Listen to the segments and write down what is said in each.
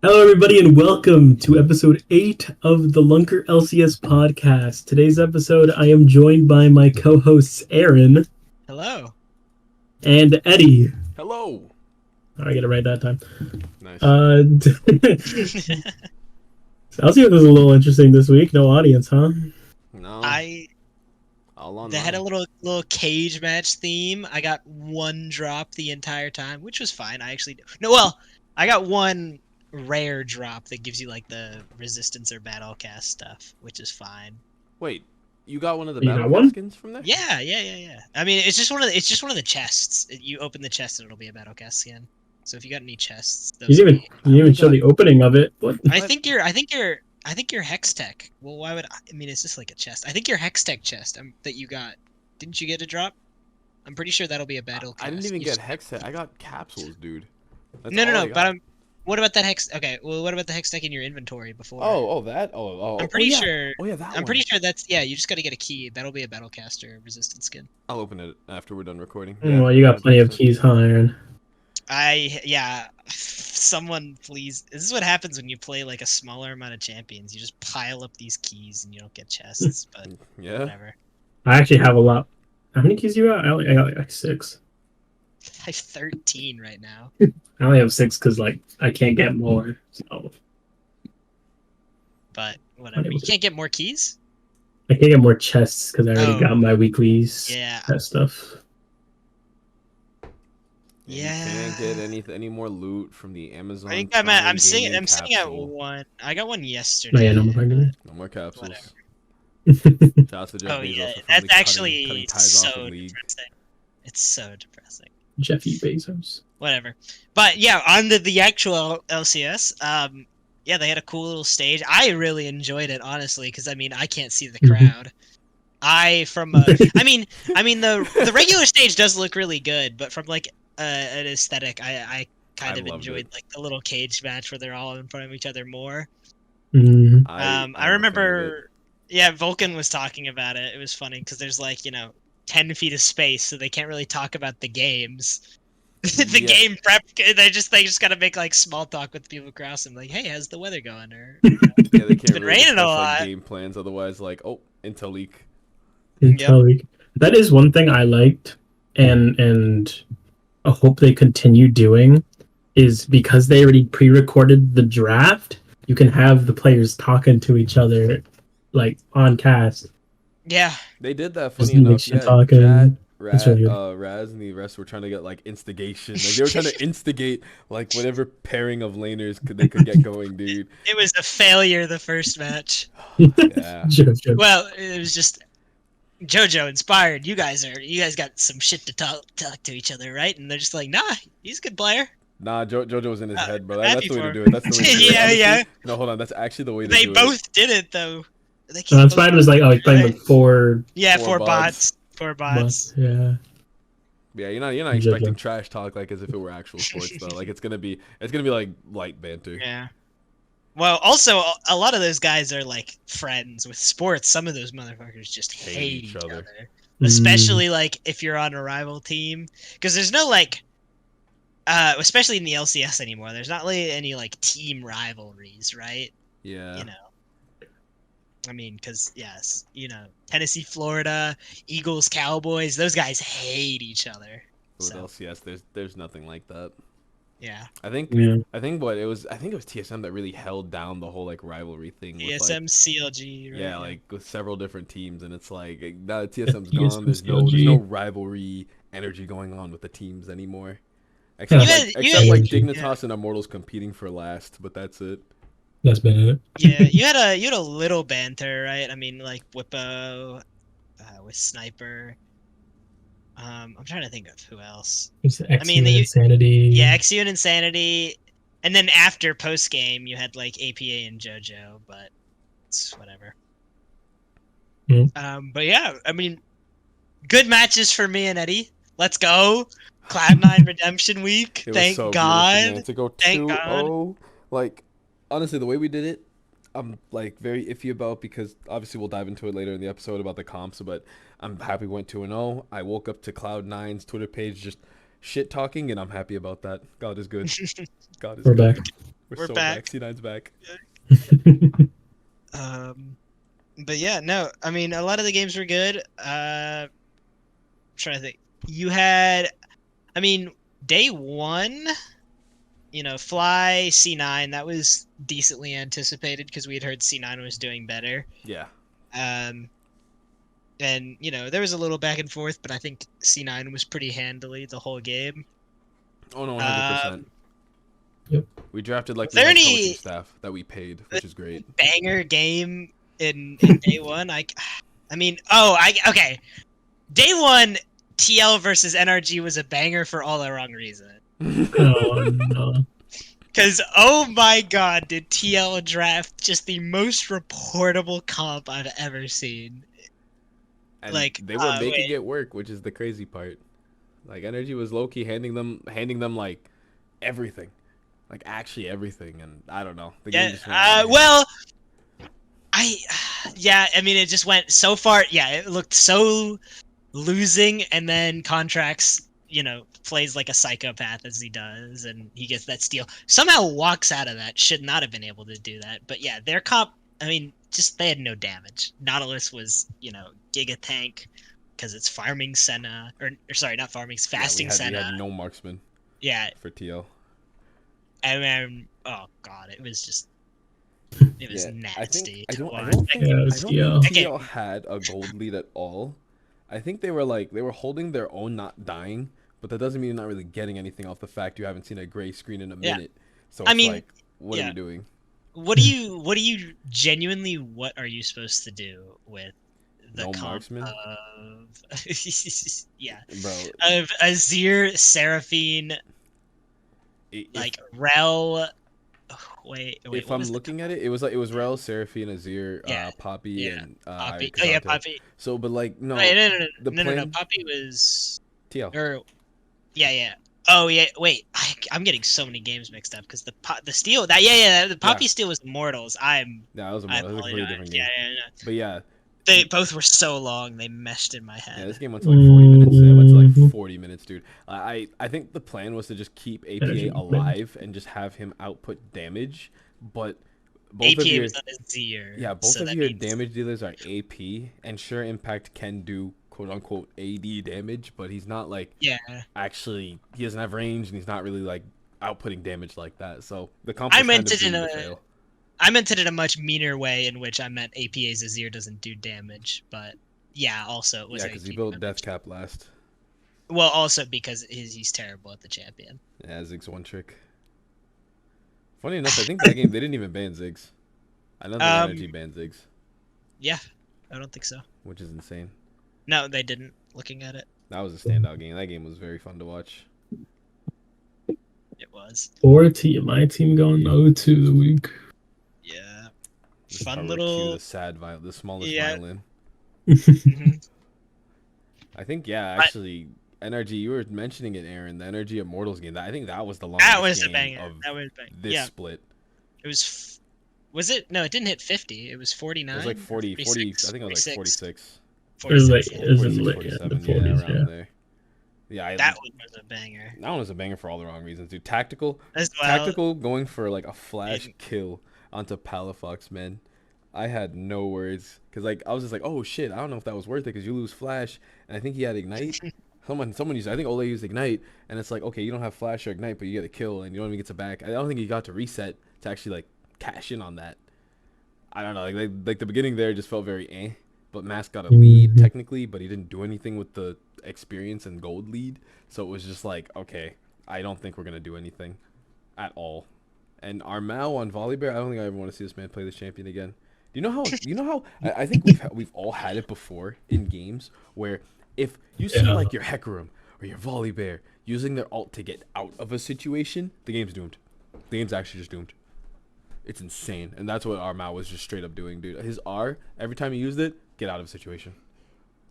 Hello, everybody, and welcome to episode 8 of the Lunker LCS Podcast. Today's episode, I am joined by my co-hosts Ahren Hello. and Eddy. Hello. I get it right that time. Nice. LCS was a little interesting this week. No audience, huh? No. They had a little cage match theme. I got one drop the entire time, which was fine. I got one rare drop that gives you like the resistance or battle cast stuff, which is fine. Wait, you got one of the You got battle one? cast skins from there? Yeah. I mean, it's just one of the chests. You open the chest and it'll be a battle cast skin. So if you got any chests, You didn't even show the opening of it. What? I think your Hex Tech. Well, why would I mean? It's just like a chest. I think your Hex Tech chest that you got. Didn't you get a drop? I'm pretty sure that'll be a battle cast. I didn't even get hex set. I got capsules, dude. That's No. all I got. But what about that hex? Okay, well, what about the hex tech in your inventory before? That. I'm pretty sure. Oh yeah, that. I'm pretty sure that's You just got to get a key. That'll be a battlecaster resistance skin. I'll open it after we're done recording. Well, you got plenty of keys, huh, Ahren? Someone please. This is what happens when you play like a smaller amount of champions. You just pile up these keys and you don't get chests. But Yeah. whatever. I actually have a lot. How many keys you got? I got like 6. I have 13 right now. I only have 6 because I can't get more. So But whatever. You can't get more keys? I can't get more chests because I already got my weeklies. Yeah. That stuff. Yeah. You can't get any more loot from the Amazon. I'm sitting at one. I got one yesterday. Oh, yeah, no more No more capsules. Whatever. Shout out to Jeff Oh Bezos yeah, for that's finally actually cutting ties off so the league. depressing. It's so depressing. Jeffy Bezos. Whatever. But yeah, on the actual LCS, yeah, they had a cool little stage. I really enjoyed it, honestly, because I mean, I can't see the crowd. I mean, the regular stage does look really good, but from like an aesthetic, I kind of enjoyed like the little cage match where they're all in front of each other more. Mm-hmm. I remember, yeah, Vulcan was talking about it. It was funny because there's like 10 feet of space, so they can't really talk about the games. Game prep, they just gotta make like small talk with people across them, like, hey, how's the weather going? Or Yeah, they can't it's been really raining a discuss, lot. like, game plans, otherwise, like, intel leak. That is one thing I liked, and I hope they continue doing, is because they already pre-recorded the draft, you can have the players talking to each other, like, on cast. Yeah. They did that, funny enough. Yeah, talking. Raz really and the rest were trying to get like instigation. Like they were trying to instigate like whatever pairing of laners they could get going, dude. It was a failure the first match. Yeah. Well, it was just JoJo inspired. You guys got some shit to talk to each other, right? And they're just like, nah, he's a good player. Nah, JoJo was in his head, bro. Happy That's the way for to do it. That's the way to do it. Yeah, Honestly, yeah. No, hold on. That's actually the way to They do it. both did it though. Inspired was like, he's playing with 4. Yeah, Four 4 bots. 4 bots. Yeah. Yeah, you're not expecting trash talk like as if it were actual sports though. Like it's gonna be like light banter. Yeah. Well, also a lot of those guys are like friends with sports. Some of those motherfuckers just hate each other. Especially like if you're on a rival team, because there's no like, especially in the LCS anymore. There's not really any like team rivalries, right? Yeah. I mean, because yes, Tennessee, Florida, Eagles, Cowboys, those guys hate each other. With LCS, there's nothing like that. Yeah. I think what it was. I think it was TSM that really held down the whole like rivalry thing. TSM, CLG. Right? Yeah, like with several different teams, and it's like now that TSM's gone, there's no rivalry energy going on with the teams anymore. Except like Dignitas and Immortals competing for last, but that's it. That's been it. Yeah, you had a little banter, right? I mean, like Bwipo with Sniper. I'm trying to think of who else. Insanity. Yeah, XU and Insanity, and then after post game, you had like APA and JoJo, but it's whatever. Mm. But yeah, I mean, good matches for me and Eddy. Let's go, Cloud9 Redemption Week. Thank God. Man, to go 2-0, like. Honestly, the way we did it, I'm like very iffy about because obviously we'll dive into it later in the episode about the comps, but I'm happy we went 2-0. I woke up to Cloud9's Twitter page just shit talking, and I'm happy about that. God is good. God is We're good. back. We're so back. C9's back. But yeah, no. I mean, a lot of the games were good. I'm trying to think. You had, I mean, day one. Fly C9. That was decently anticipated because we had heard C9 was doing better. Yeah. And there was a little back and forth, but I think C9 was pretty handily the whole game. Oh no, 100%. Yep. We drafted like Was we there had any coaching staff that we paid, which is great. banger game in day one? Okay. Day one, TL versus NRG was a banger for all the wrong reasons. Oh no. Because, oh my god, did TL draft just the most reportable comp I've ever seen. And they were making it work, which is the crazy part. Like, Energy was low-key handing them like everything. Like, actually everything, and I don't know. The game just went it just went so far. Yeah, it looked so losing, and then Contracts, plays like a psychopath as he does, and he gets that steal. Somehow walks out of that. Should not have been able to do that. But yeah, their comp, they had no damage. Nautilus was, Giga Tank, because it's farming Senna, or sorry, not farming, it's fasting Senna. We had no marksman. Yeah. For TL. And then, oh god, it was nasty. I don't think TL TL had a gold lead at all. I think they were holding their own, not dying, but that doesn't mean you're not really getting anything off the fact you haven't seen a gray screen in a minute. So it's what are we doing? What are you genuinely, what are you supposed to do with the no comp marksman? of Bro. Of Azir, Seraphine, Rel. Wait. If I'm looking at it, it was Rel, Seraphine, Azir, Poppy, and Poppy. Poppy. So, but no. No. Poppy was TL. Yeah. Oh yeah. Wait, I'm getting so many games mixed up because the steal the Poppy steal was Immortals. That was Immortals. That was a completely different game. Yeah. But yeah. They both were so long, they meshed in my head. Yeah, this game went to like 40 minutes. It went to like 40 minutes, dude. I think the plan was to just keep APA alive and just have him output damage, but both APA of your was on Azir. Yeah, both of your damage dealers are AP, and sure, Impact can do quote unquote AD damage, but he's not actually, he doesn't have range, and he's not really like outputting damage like that. So the comp I meant it in a much meaner way, in which I meant APA's Azir doesn't do damage, but also it was because he built Death Cap last. Well, also because he's terrible at the champion. Yeah, Ziggs one trick. Funny enough, I think that game they didn't even ban Ziggs. I don't think Energy banned Ziggs. Yeah, I don't think so. Which is insane. No, they didn't. Looking at it, that was a standout game. That game was very fun to watch. It was. My team going 0-2 the week. Yeah. This Fun little. The smallest violin. Mm-hmm. I think actually, Energy. You were mentioning it, Ahren. The Energy Immortals game. I think that was the longest game of this split. It was. Was it? No, it didn't hit 50. It was 49. It was like 40. I think it was like 46. It was like 47, around there. Yeah, that one was a banger. That one was a banger for all the wrong reasons, dude. Tactical going for like a flash kill onto Palafox, man. I had no words because I was just like, oh shit, I don't know if that was worth it because you lose flash, and I think he had ignite. Someone used, I think Ole used ignite, and it's like, okay, you don't have flash or ignite, but you get a kill and you don't even get to back. I don't think he got to reset to actually like cash in on that. I don't know, like the beginning there just felt very but Mask got a lead technically, but he didn't do anything with the experience and gold lead, so it was just like, okay, I don't think we're gonna do anything at all. And our Mao on Volibear, I don't think I ever want to see this man play this champion again. Do you know how I think we've all had it before in games where if you see like your Hecarim or your Volibear using their ult to get out of a situation, the game's doomed. The game's actually just doomed. It's insane, and that's what our Mao was just straight up doing, dude. His R, every time he used it, get out of a situation.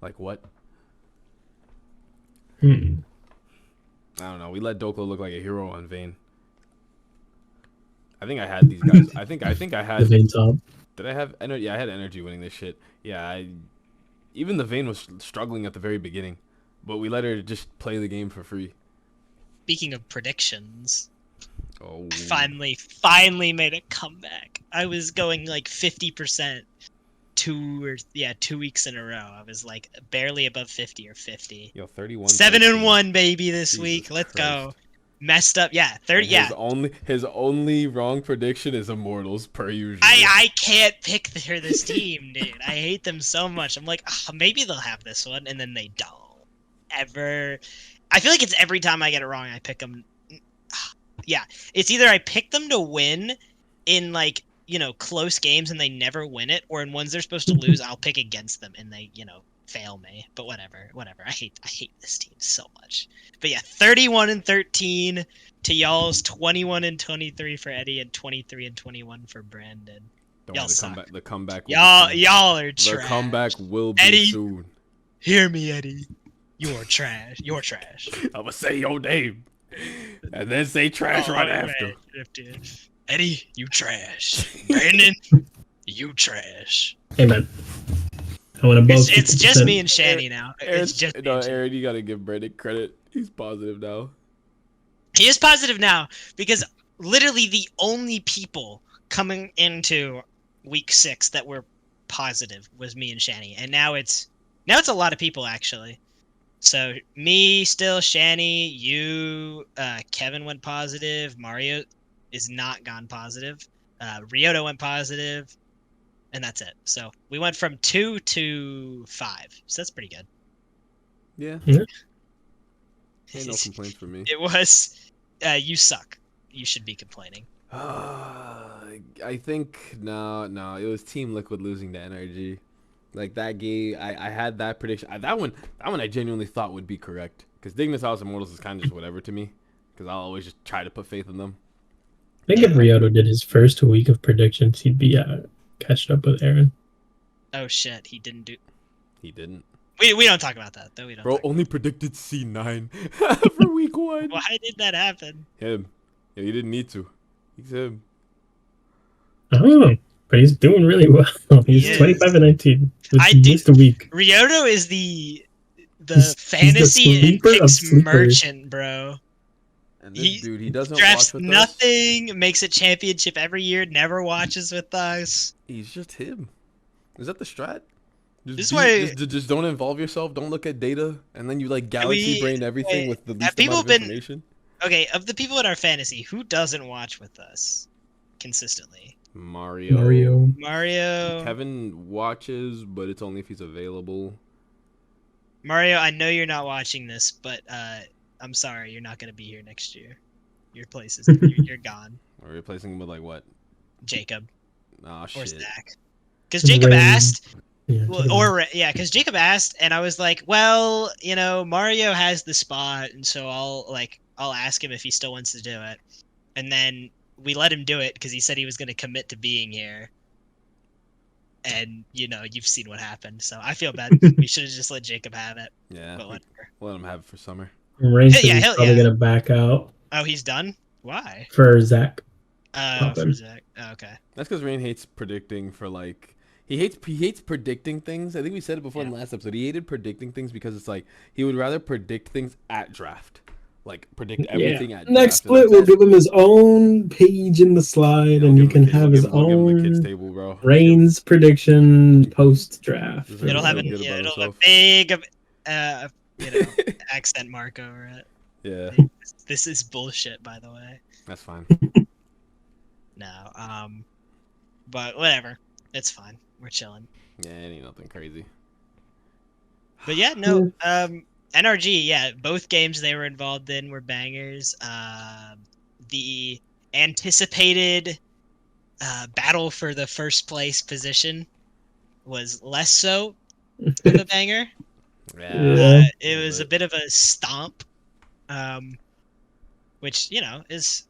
Like what? I don't know. We let Doklo look like a hero on Vayne. I think I had these guys. I think I had the Vayne top. Did I have energy? Yeah, I had energy winning this shit. Yeah, even the Vayne was struggling at the very beginning, but we let her just play the game for free. Speaking of predictions, Oh. Finally made a comeback. I was going like 50% 2 weeks in a row. I was like barely above 50 or 50. Yo, 31. 7-1 baby this Jesus week. Let's Christ. go. Messed up. Yeah, 30. His only wrong prediction is Immortals per usual. I can't pick this team, dude. I hate them so much. I'm like, maybe they'll have this one, and then they don't ever. I feel like it's every time I get it wrong, I pick them. Yeah, it's either I pick them to win in like close games and they never win it, or in ones they're supposed to lose, I'll pick against them and they fail me. But whatever. I hate this team so much. But yeah, 31-13 to y'all's 21-23 for Eddy and 23-21 for Brandon. Y'all suck. The comeback. Y'all are trash. The comeback will be Eddy, soon. Hear me, Eddy. You're trash. You're trash. I'ma say your name, and then say trash right after. Eddy, you trash. Brandon, you trash. Hey man, I want to It's just me and Shani now. It's just me and Ahren, you gotta give Brandon credit. He's positive now. He is positive now because literally the only people coming into week 6 that were positive was me and Shani, and now it's a lot of people actually. So me still, Shani, you, Kevin went positive. Mario is not gone positive. Ryota went positive, and that's it. So we went from 2 to 5. So that's pretty good. Yeah. Ain't no complaints for me. It was, you suck. You should be complaining. I think no. It was Team Liquid losing to NRG. Like that game, I had that prediction. That one I genuinely thought would be correct. Because Dignitas Immortals is kind of just whatever to me. Because I'll always just try to put faith in them. I think if Ryota did his first week of predictions, he'd be catched up with Ahren. Oh shit, he didn't do. He didn't. We don't talk about that though. We don't. Bro only predicted C9 for week 1. Why did that happen? Him. Yeah, he didn't need to. He's him. Oh, but he's doing really well. He's 25-19. I did a week. Ryoto is the fantasy and picks merchant, bro. And this dude, he doesn't drafts watch with nothing, makes a championship every year, never watches with us. He's just him. Is that the strat? Just don't involve yourself. Don't look at data, and then you like galaxy brain everything with the least amount of information. Okay, of the people in our fantasy, who doesn't watch with us consistently? Mario. Kevin watches, but it's only if he's available. Mario, I know you're not watching this, but I'm sorry, you're not gonna be here next year. Your place is you're gone. We're replacing him with like what? Jacob. Oh shit. Or Zach. Because Jacob asked. Yeah, because Jacob asked, and I was like, well, Mario has the spot, and so I'll ask him if he still wants to do it, and then we let him do it because he said he was going to commit to being here, and you've seen what happened, so I feel bad. We should have just let Jacob have it. Yeah, but whatever. Let him have it for summer. He's probably gonna back out. Oh, he's done. Why? For Zach. For Zach. Oh, okay. That's because Rain hates predicting for like. He hates predicting things. I think we said it before in the last episode. He hated predicting things because it's like he would rather predict things at draft. Like predict everything at draft. Next split we'll give him his own page in the slide, and you can have his own kids table, bro. Rain's prediction post draft. It'll have a big accent mark over it. Yeah. This is bullshit, by the way. That's fine. No. But whatever. It's fine. We're chilling. Yeah, it ain't nothing crazy. But yeah, no. NRG, yeah, both games they were involved in were bangers. The anticipated battle for the first place position was less so of a banger. Yeah. It was a bit of a stomp, which is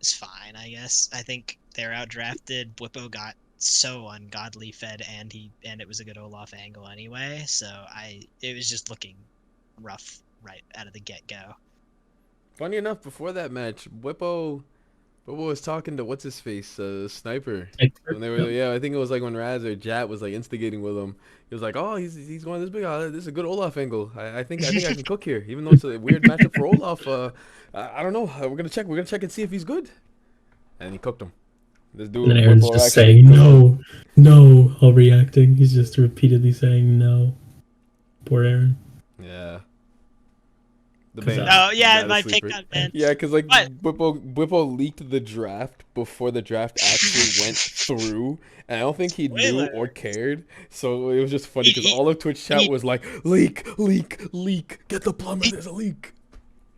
fine, I guess. I think they're outdrafted. Bwipo got so ungodly fed, and it was a good Olaf angle anyway, so it was just looking rough right out of the get-go. Funny enough, before that match, Bwipo But what was talking to what's his face, Sniper? Sniper, When they were, yeah, I think it was like when Raz or Jat was like instigating with him. He was like, "Oh, he's going this big. This is a good Olaf angle. I think I can cook here, even though it's a weird matchup for Olaf. I don't know. We're gonna check. We're gonna check and see if he's good." And he cooked him. This dude, and then Aaron's Bwipo just actually saying cooked him. no, all reacting. He's just repeatedly saying no. Poor Aaron. Yeah. The 'Cause, ban. Oh yeah, the my pick sleeper. got banned. Yeah, because like But- Bwipo leaked the draft before the draft actually went through, and I don't think he knew Spoiler. or cared. So it was just funny because He- all of Twitch chat he- was like, "Leak, leak, leak! Get the plumber! There's a leak!"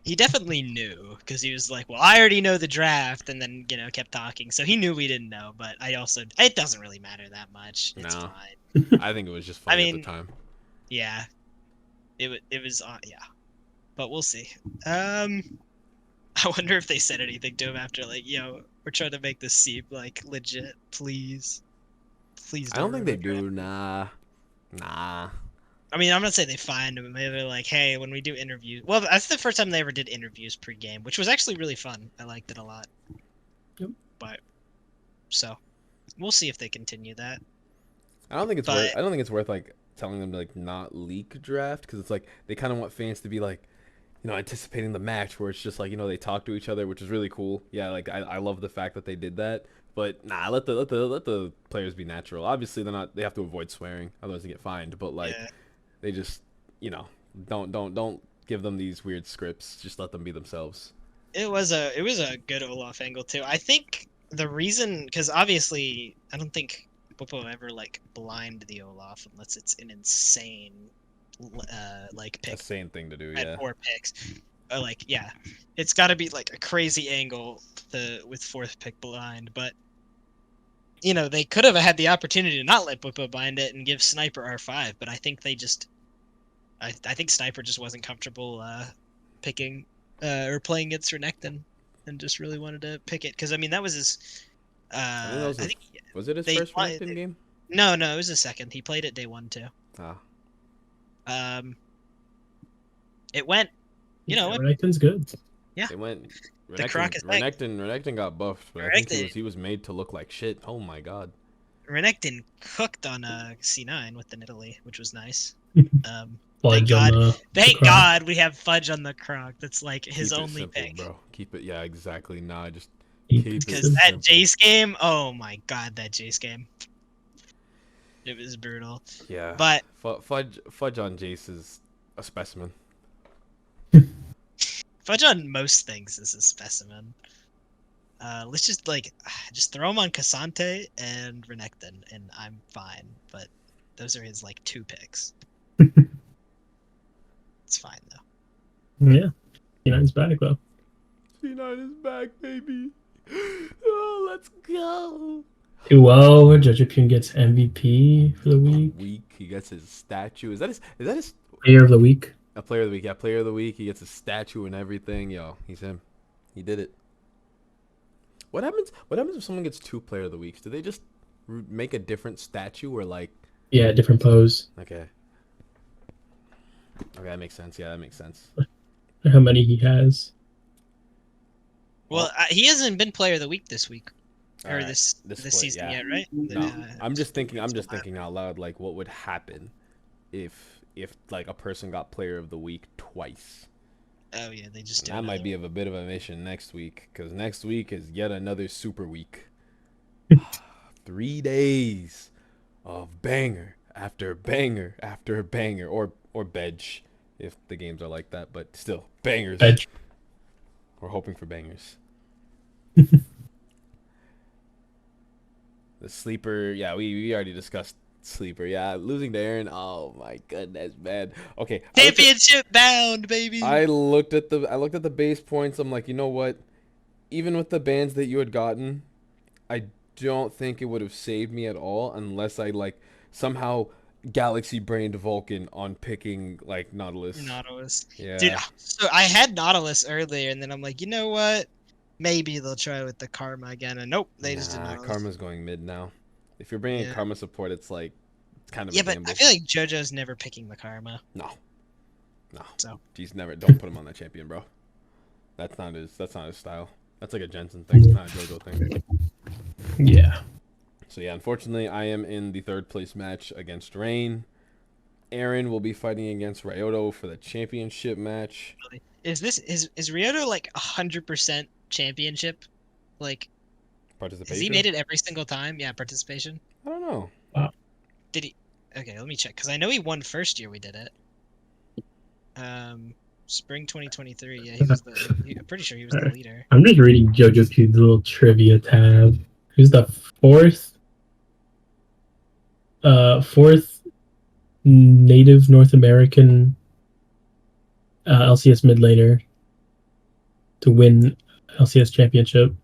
He definitely knew because he was like, "Well, I already know the draft," and then kept talking. So he knew we didn't know. But it doesn't really matter that much. It's No. fine. I think it was just funny at mean- the time. Yeah, it was yeah, but we'll see. I wonder if they said anything to him after, like, "Yo, we're trying to make this seem like legit. Please, please." I don't think they remove do. Nah. I mean, I'm not saying they fined him. Maybe they're like, "Hey, when we do interviews." Well, that's the first time they ever did interviews pre-game, which was actually really fun. I liked it a lot. Yep. But so, we'll see if they continue that. I don't think it's But- worth. I don't think it's worth like telling them to like not leak draft because it's like they kind of want fans to be like, anticipating the match where it's just like they talk to each other, which is really cool. Yeah, like I love the fact that they did that. But nah, let the players be natural. Obviously, they have to avoid swearing, otherwise they get fined. But like, Yeah. they just don't give them these weird scripts. Just let them be themselves. It was a good Olaf angle too. I think the reason, because obviously I don't think Bwipo ever like blind the Olaf unless it's an insane like pick. That's the same thing to do. At Yeah. 4 picks. Like, yeah, it's got to be like a crazy angle with 4th pick blind, but they could have had the opportunity to not let Bwipo bind it and give Sniper R5, but I think they just, I think Sniper just wasn't comfortable picking or playing against Renekton and just really wanted to pick it because I mean that was his. I think Was it his they first played- Renekton game? no, it was his second. He played it day 1 too. Ah. It went. Renekton's good. Yeah. They went. The Croc is back. Renekton got buffed, but I think Renekton- he was made to look like shit. Oh my god. Renekton cooked on C9 with the Nidalee, which was nice. Fudge God. on the Thank Croc. God we have Fudge on the Croc. That's like his Keep it only simple, pick. bro. Keep it. Yeah, exactly. Nah, just Keep keep it it Because that simple. Jace game, oh my God, that Jace game. It was brutal. Yeah. But Fudge on Jace is a specimen. Fudge on most things is a specimen. Let's just throw him on Cassante and Renekton, and I'm fine. But those are his 2 picks. It's fine though. Yeah. C9's back though. C9 is back, baby. Oh, let's go. 2-0. Judgepune gets MVP for the week. He gets his statue. Is that his Player of the week. a player of the week? Yeah, player of the week. He gets a statue and everything. Yo, he's him. He did it. What happens if someone gets 2 player of the weeks? Do they just make a different statue or like? Yeah, different pose. Okay, that makes sense. Yeah, that makes sense. How many he has. Well, he hasn't been Player of the Week this week or Alright, this split, season yeah. yet, right? No, I'm just thinking out loud. Like, what would happen if like a person got player of the week twice? Oh yeah, they just do. That might be of a bit of a mission next week because next week is yet another super week. 3 days of banger after banger after banger, or bedge if the games are like that, but still bangers. Edge. We're hoping for bangers. The sleeper, yeah, we already discussed sleeper. Yeah, losing to Ahren. Oh my goodness, man. Okay, Championship bound, baby. I looked at the base points. I'm like, you know what? Even with the bans that you had gotten, I don't think it would have saved me at all unless I somehow galaxy brained Vulcan on picking Nautilus. Yeah. Dude, so I had Nautilus earlier, and then I'm like, you know what? Maybe they'll try with the Karma again, and nope, they just did Nautilus. Karma's going mid now. If you're bringing Karma support, it's kind of yeah, a but gamble. I feel like JoJo's never picking the Karma. No. So He's never. Don't put him on that champion, bro. That's not his style. That's like a Jensen thing, not a JoJo thing. Yeah. So yeah, unfortunately, I am in the 3rd place match against Rain. Ahren will be fighting against Ryoto for the championship match. Is Ryoto like 100% championship? Like, Participation? has he made it every single time? Yeah, participation. I don't know. Did he? Okay, let me check because I know he won first year we did it. Spring 2023. Yeah, he was I'm pretty sure he was the leader. I'm just reading JoJo Cube's little trivia tab. Who's the fourth native North American LCS mid laner to win LCS championship,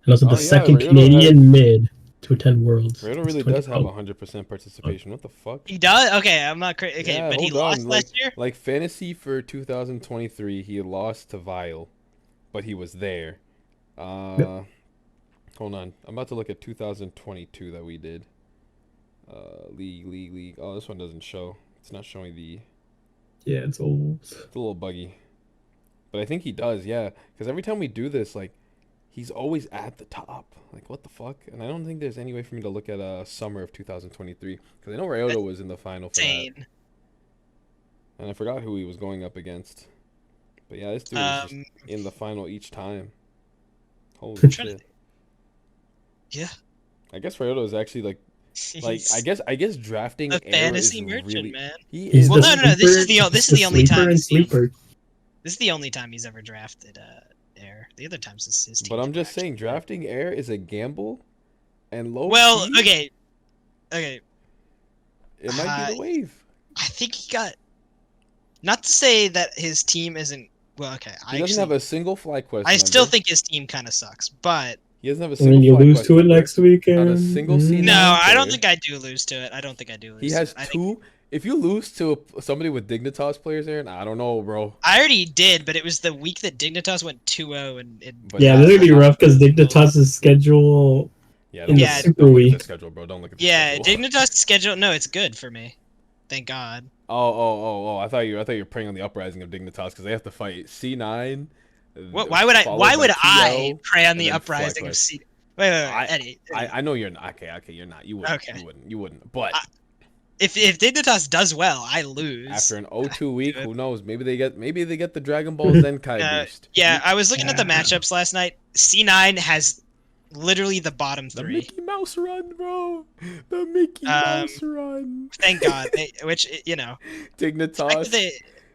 and also the second Canadian mid to attend Worlds. Ryoto really does have 100% participation. What the fuck? He does? Okay, I'm not crazy. Okay, yeah, but he lost last year? Like fantasy for 2023, he lost to Vile, but he was there. Hold on. I'm about to look at 2022 that we did. League. Oh, this one doesn't show. It's not showing the... Yeah, it's old. It's a little buggy. But I think he does, yeah. Because every time we do this, like, he's always at the top. Like, what the fuck? And I don't think there's any way for me to look at summer of 2023. Because I know Ryoto was in the final for that. And I forgot who he was going up against. But yeah, this dude is just in the final each time. Holy shit. Yeah. I guess Ryoto is actually like I guess drafting a fantasy is merchant, really, man. He is. Well, no. This is the only time. This is the only time he's ever drafted Air. The other times is his team. But I'm just saying, drafting Air is a gamble, and low. Well, okay. It might be the wave. I think he got. Not to say that his team isn't. Well, okay. He doesn't have a single FlyQuest. I still think his team kind of sucks, but. He doesn't have a single. And you lose to it next weekend. Not a single C9 No, I player. don't think I do lose to it. He has two. If you lose to somebody with Dignitas players, Aaron, I don't know, bro. I already did, but it was the week that Dignitas went 2-0 and. Yeah, this would be rough because Dignitas' schedule. Yeah, in the Super Week. Look at the schedule, bro. Don't look at the schedule. Dignitas' schedule. No, it's good for me. Thank God. Oh! I thought you were preying on the uprising of Dignitas because they have to fight C9. Why would I prey on the uprising of C? Wait, Eddy. I know you're not. Okay, you're not. You wouldn't. Okay. You wouldn't. But if Dignitas does well, I lose. After an 0-2 week, who knows? Maybe they get the Dragon Ball Zenkai boost. Yeah, I was looking at the matchups last night. C9 has literally the bottom 3. The Mickey Mouse run, bro. The Mickey Mouse run. Thank God. Which Dignitas.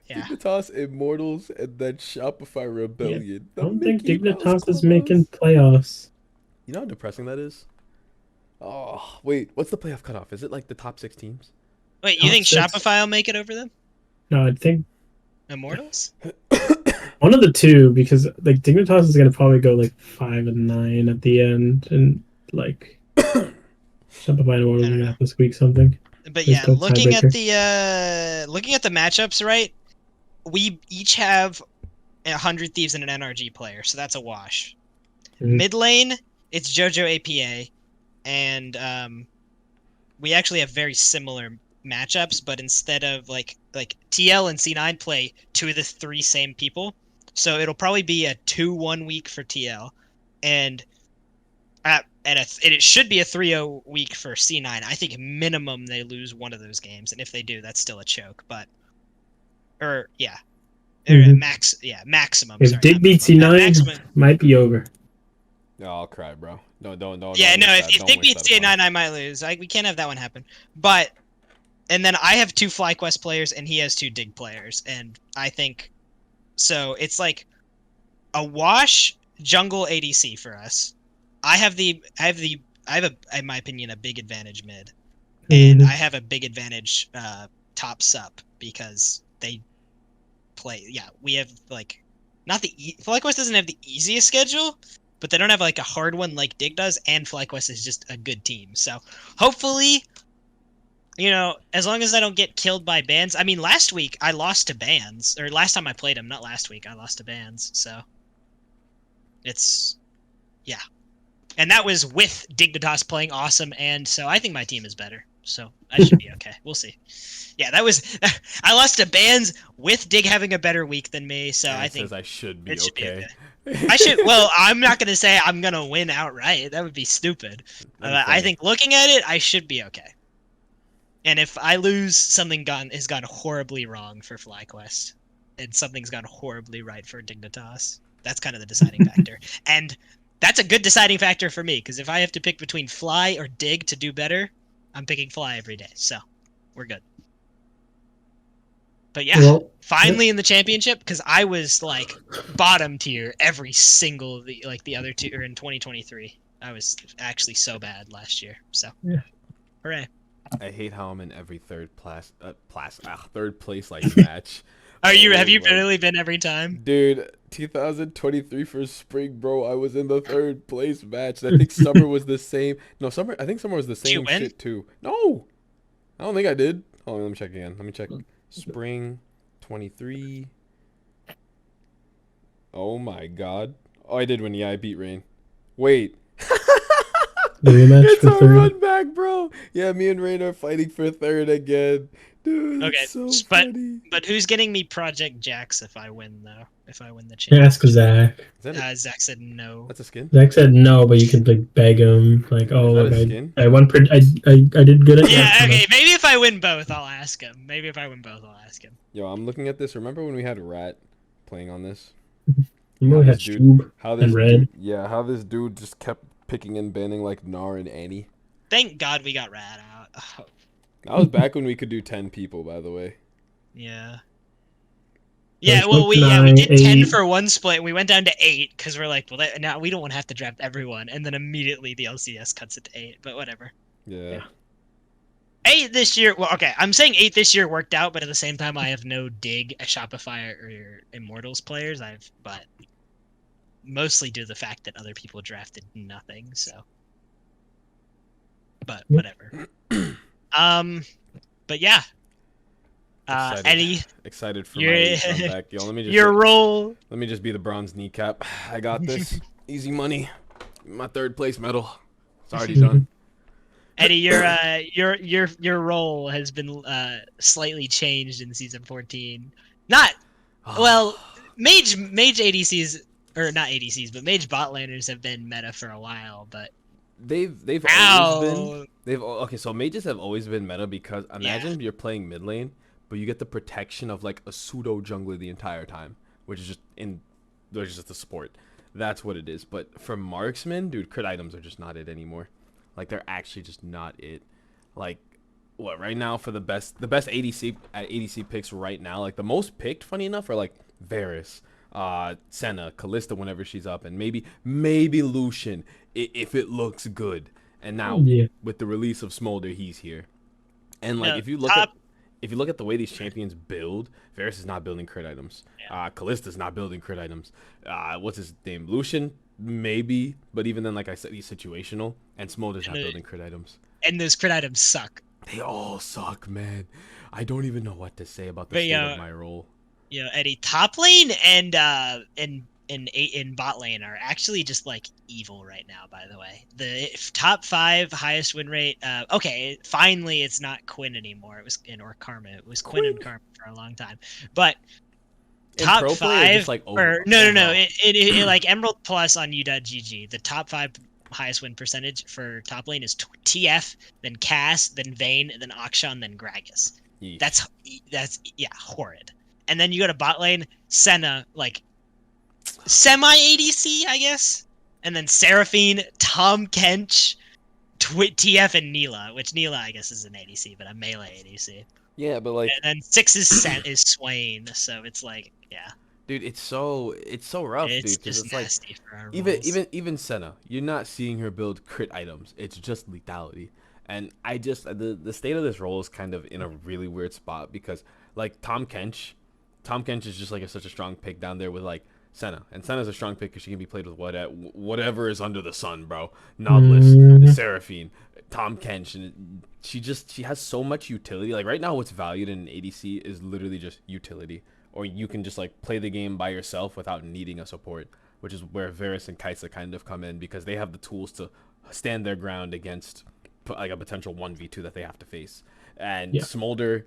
Dignitas, Immortals, and then Shopify Rebellion. I don't think Dignitas is making playoffs. You know how depressing that is? Oh, wait. What's the playoff cutoff? Is it like the top 6 teams? Wait, you think Shopify will make it over them? No, I think... Immortals? One of the two, because like Dignitas is going to probably go like 5-9 at the end, and like Shopify and Immortals are going to have to squeak something. But yeah, looking at the matchups, right? We each have 100 Thieves and an NRG player, so that's a wash. Mid lane, it's JoJo APA, and we actually have very similar matchups, but instead of like TL and C9 play 2 of the 3 same people, so it'll probably be a 2-1 week for TL, and it should be a 3-0 week for C9. I think minimum they lose one of those games, and if they do, that's still a choke. Maximum. If Dig beats C9, might be over. No, I'll cry, bro. No. Yeah, no. If Dig beats C9, I might lose. We can't have that one happen. But, and then I have 2 FlyQuest players, and he has 2 Dig players, and I think so. It's like a wash jungle ADC for us. I have in my opinion a big advantage mid, and I have a big advantage top sup because they play. Yeah, we have like not the FlyQuest doesn't have the easiest schedule, but they don't have like a hard one like Dig does, and FlyQuest is just a good team. So hopefully, as long as I don't get killed by bans. I mean, last week I lost to bans, or last time I played him, not last week. I lost to bans, so yeah. And that was with Dignitas playing awesome, and so I think my team is better. so I should be okay. We'll see. Yeah, that was. I lost to Bands with Dig having a better week than me, so And I it think says I should be it should be okay. okay. I should. Well, I'm not gonna say I'm gonna win outright. That would be stupid. I think looking at it, I should be okay. And if I lose, something has gone horribly wrong for FlyQuest, and something's gone horribly right for Dignitas. That's kind of the deciding factor, and that's a good deciding factor for me, because if I have to pick between Fly or Dig to do better, I'm picking Fly every day. So we're good. But yeah, Well, finally in the championship, because I was like bottom tier every single the other two in 2023. I was actually so bad last year. So yeah. Hooray! I hate how I'm in every third place like match. Have you my- really been every time? Dude, 2023 for spring, bro. I was in the third place match. I think summer was the same. No, summer. I think summer was the Did you same win? shit too. No, I don't think I did. Hold on, let me check again. Let me check. Spring 23. Oh my god. Oh, I did win. Yeah, I beat Rain. Wait. The rematch It's for a third. run back, bro. Yeah, me and Rain are fighting for third again. Dude, Okay, it's so but funny. but who's getting me Project Jax if I win though? If I win the championship? Ask Zach. Is that a, Zach said no. that's a skin? Zach said no, but you could like beg him, like, oh, Is that look, a skin? I won. I did good at Yeah, that. okay. Maybe if I win both, I'll ask him. Maybe if I win both, I'll ask him. Yo, I'm looking at this. Remember when we had Rat playing on this? You know, we had this dude- Shub How this and Red. dude, yeah, how this dude just kept picking and banning like Gnar and Annie. Thank God we got Rad out. Oh, That was back when we could do 10 people, by the way. yeah. So Yeah, it's well, we 9, did 10 8. for one split, and we went down to 8, because we're like, well, now we don't want to have to draft everyone, and then immediately the LCS cuts it to 8, but whatever. Yeah. 8 this year, well, okay, I'm saying 8 this year worked out, but at the same time, I have no dig at Shopify or Immortals players, but mostly due to the fact that other people drafted nothing, so. But whatever. But yeah. Excited. Eddy, Excited for You're- my comeback. Yo, let me just your role. let me just be the bronze kneecap. I got this. Easy money. My third place medal. It's already done. Eddie, your role has been slightly changed in season 14. Not well, mage ADCs, or not ADCs, but mage bot laners have been meta for a while, but They've always been ow, okay, so mages have always been meta because imagine you're playing mid lane, but you get the protection of like a pseudo jungler the entire time, which is just the support. That's what it is. But for marksmen, dude, crit items are just not it anymore. Like they're actually just not it. Like what right now for the best ADC picks right now, like the most picked, funny enough, are like Varus, Senna, Kalista whenever she's up, and maybe Lucian if it looks good. And now with the release of Smolder, he's here. And like if you look at the way these champions build, Varus is not building crit items. Kalista's not building crit items. What's his name? Lucian, maybe, but even then, like I said, he's situational, and Smolder's not building crit items. and those crit items suck. They all suck, man. I don't even know what to say about the state of my role. You know, Eddie, top lane and bot lane are actually just like evil right now. By the way, the top 5 highest win rate. Okay, finally it's not Quinn anymore. It was or Karma. It was Quinn and Karma for a long time. But top Pro play 5 just, like, or no. It like Emerald Plus on U.GG. The top 5 highest win percentage for top lane is TF, then Cass, then Vayne, then Akshan, then Gragas. Yeesh. That's horrid. And then you go to bot lane, Senna, like semi ADC, I guess, and then Seraphine, Tom Kench, TF, and Neela, which Neela I guess is an ADC, but a melee ADC. Yeah, but like, And then 6 is Swain, so it's like, yeah, dude, it's so rough, it's dude. 'Cause just it's like nasty for our roles. even Senna, you're not seeing her build crit items. It's just lethality. And I just the state of this role is kind of in a really weird spot because like Tom Kench is just like such a strong pick down there with like Senna, and Senna's a strong pick because she can be played with whatever is under the sun, bro. Nautilus, Seraphine, Tom Kench, and she has so much utility. Like right now, what's valued in an ADC is literally just utility, or you can just like play the game by yourself without needing a support, which is where Varus and Kaisa kind of come in because they have the tools to stand their ground against like a potential 1v2 that they have to face. And Smolder,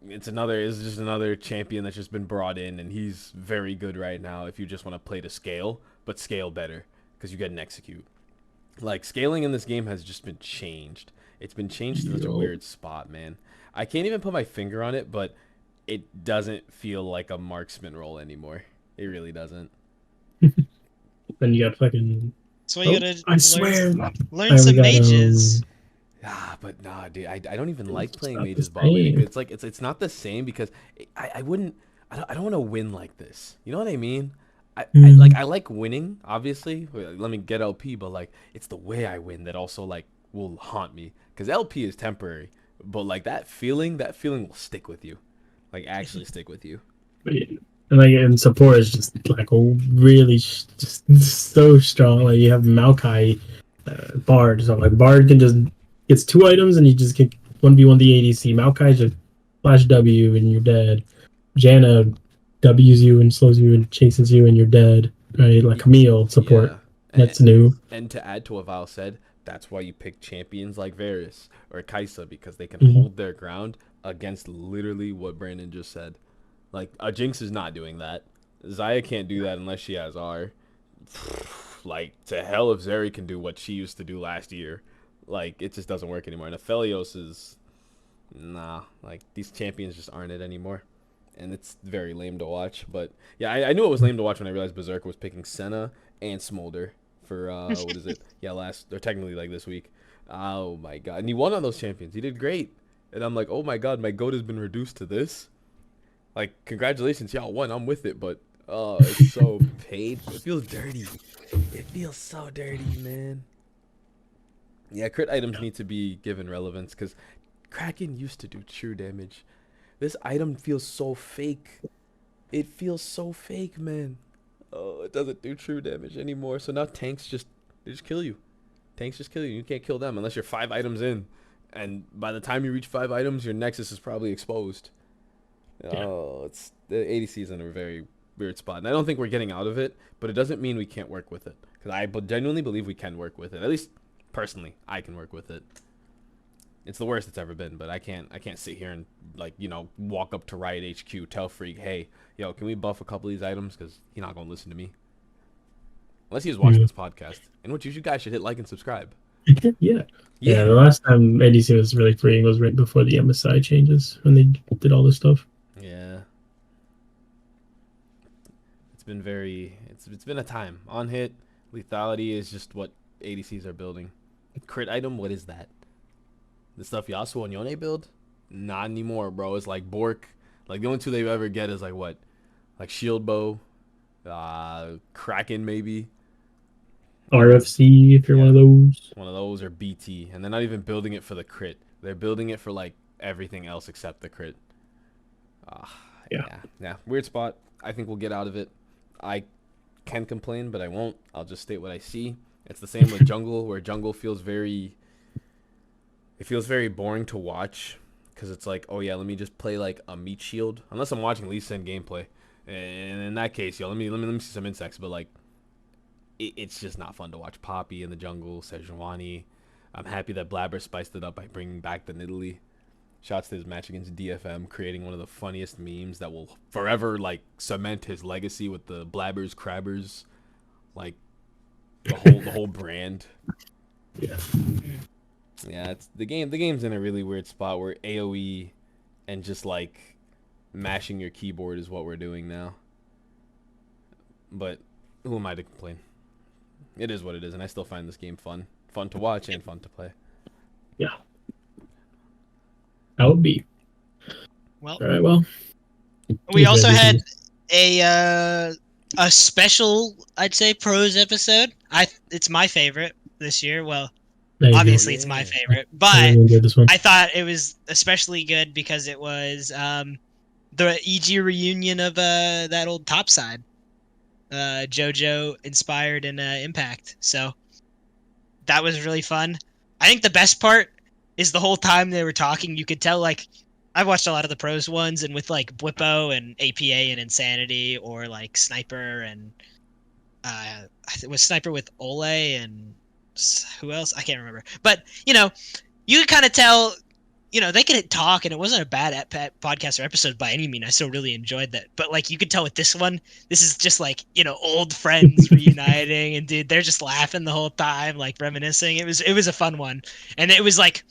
is just another champion that's just been brought in, and he's very good right now if you just want to play to scale, but scale better because you get an execute. Like, scaling in this game has just been changed. It's been changed to such a weird spot, man. I can't even put my finger on it, but it doesn't feel like a marksman role anymore. It really doesn't. Then you got fucking... So you gotta learn some mages. But nah, dude, I don't even like playing mages bot lane. It's like it's not the same because I don't want to win like this. You know what I mean? I like winning, obviously. Let me get LP, but like it's the way I win that also like will haunt me because LP is temporary, but like that feeling will stick with you, like actually stick with you. And support is just like really just so strong. Like you have Maokai, Bard, so like Bard can just gets 2 items and you just get 1v1 the ADC. Maokai just flash W and you're dead. Janna W's you and slows you and chases you and you're dead. Right, like Camille support. Yeah. That's new. And to add to what Val said, that's why you pick champions like Varus or Kai'Sa because they can hold their ground against literally what Brandon just said. Like, a Jinx is not doing that. Xayah can't do that unless she has R. Like, to hell if Zeri can do what she used to do last year. Like, it just doesn't work anymore. And Aphelios is... Nah. Like, these champions just aren't it anymore. And it's very lame to watch. But, yeah, I knew it was lame to watch when I realized Berserker was picking Senna and Smolder for, what is it? Yeah, technically, like, this week. Oh, my God. And he won on those champions. He did great. And I'm like, oh, my God, my GOAT has been reduced to this? Like, congratulations, y'all won. I'm with it, but it's so paid. It feels dirty. It feels so dirty, man. Yeah, crit items need to be given relevance because Kraken used to do true damage. This item feels so fake. It feels so fake, man. Oh, it doesn't do true damage anymore. So now tanks they just kill you. Tanks just kill you. You can't kill them unless you're 5 items in. And by the time you reach 5 items, your Nexus is probably exposed. Oh, it's the ADC is in a very weird spot, and I don't think we're getting out of it. But it doesn't mean we can't work with it, because I genuinely believe we can work with it. At least personally, I can work with it. It's the worst it's ever been, but I can't sit here and like walk up to Riot HQ, tell Freak, hey, yo, can we buff a couple of these items? Because he's not gonna listen to me unless he was watching this podcast. In which you guys should hit like and subscribe. Yeah. The last time ADC was really freeing was right before the MSI changes when they did all this stuff. Yeah. It's been a time. On hit, lethality is just what ADCs are building. Crit item, what is that? The stuff Yasuo and Yone build? Not anymore, bro. It's like Bork. Like the only 2 they ever get is like what? Like Shield Bow, Kraken maybe. RFC if you're one of those. One of those or BT. And they're not even building it for the crit. They're building it for like everything else except the crit. Yeah. Weird spot. I think we'll get out of it. I can complain, but I won't. I'll just state what I see. It's the same with jungle, where jungle feels very boring to watch because it's like, oh yeah, let me just play like a meat shield. Unless I'm watching Lee Sin gameplay, and in that case, let me see some insects. But like, it's just not fun to watch Poppy in the jungle, Sejuani. I'm happy that Blabber spiced it up by bringing back the Nidalee. Shouts to his match against DFM, creating one of the funniest memes that will forever like cement his legacy with the Blabbers, Crabbers, like the whole brand. Yeah. Yeah, it's the game. The game's in a really weird spot where AoE and just like mashing your keyboard is what we're doing now. But who am I to complain? It is what it is, and I still find this game fun to watch and fun to play. Yeah. That would be. Well, all right. Well, we also had a special, I'd say, pros episode. It's my favorite this year. Well, obviously it's my favorite, but I thought it was especially good because it was the EG reunion of that old topside, JoJo inspired in Impact. So that was really fun. I think the best part is the whole time they were talking, you could tell, like, I've watched a lot of the pros ones, and with, like, Bwipo and APA and Insanity, or, like, Sniper and, it was Sniper with Ole and who else? I can't remember. But, you could kind of tell, they could talk, and it wasn't a bad podcast or episode by any means. I still really enjoyed that. But, like, you could tell with this one, this is just, like, old friends reuniting, and, dude, they're just laughing the whole time, like, reminiscing. It was a fun one. And it was, like,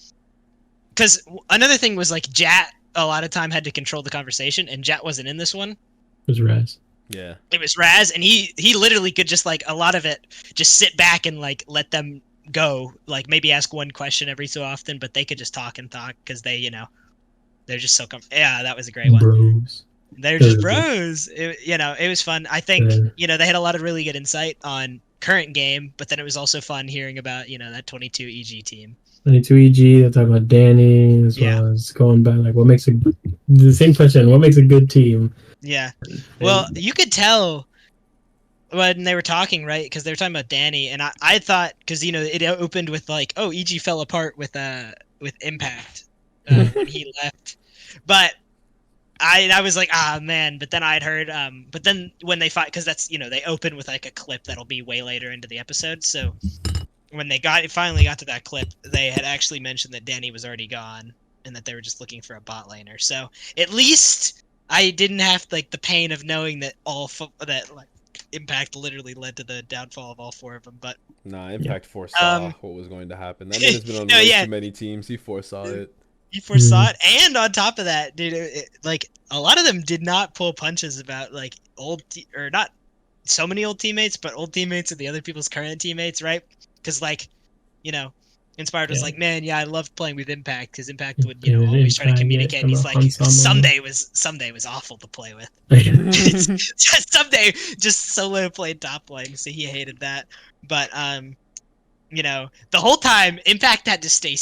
because another thing was, like, Jat, a lot of time, had to control the conversation, and Jat wasn't in this one. It was Raz. Yeah. It was Raz, and he literally could just, like, a lot of it, just sit back and, like, let them go, like, maybe ask one question every so often, but they could just talk because they, they're just so yeah, that was a great one. Bros. They're just bros. It was fun. I think, they had a lot of really good insight on current game, but then it was also fun hearing about, that 22 EG team. 22 EG, they're talking about Danny, as well as going back, like, what makes the same question, what makes a good team? Yeah. Well, you could tell when they were talking, right? Because they were talking about Danny, and I thought, because, it opened with, like, oh, EG fell apart with Impact when he left. But I was like, ah, man. But then I'd heard, but then when they fight, because that's, they open with, like, a clip that'll be way later into the episode. So when they finally got to that clip, they had actually mentioned that Danny was already gone and that they were just looking for a bot laner. So at least I didn't have, like, the pain of knowing that like, Impact literally led to the downfall of all four of them. But Impact foresaw what was going to happen. That man has been on too many teams. He foresaw it. He foresaw it, and on top of that, dude, like, a lot of them did not pull punches about, like, or not so many old teammates, but old teammates of the other people's current teammates, right? Because, like, Inspired was like, man, I loved playing with Impact, because Impact would, always try to communicate. And he's like, Someday was awful to play with. Someday just solo played top lane, so he hated that. But the whole time Impact had to stay.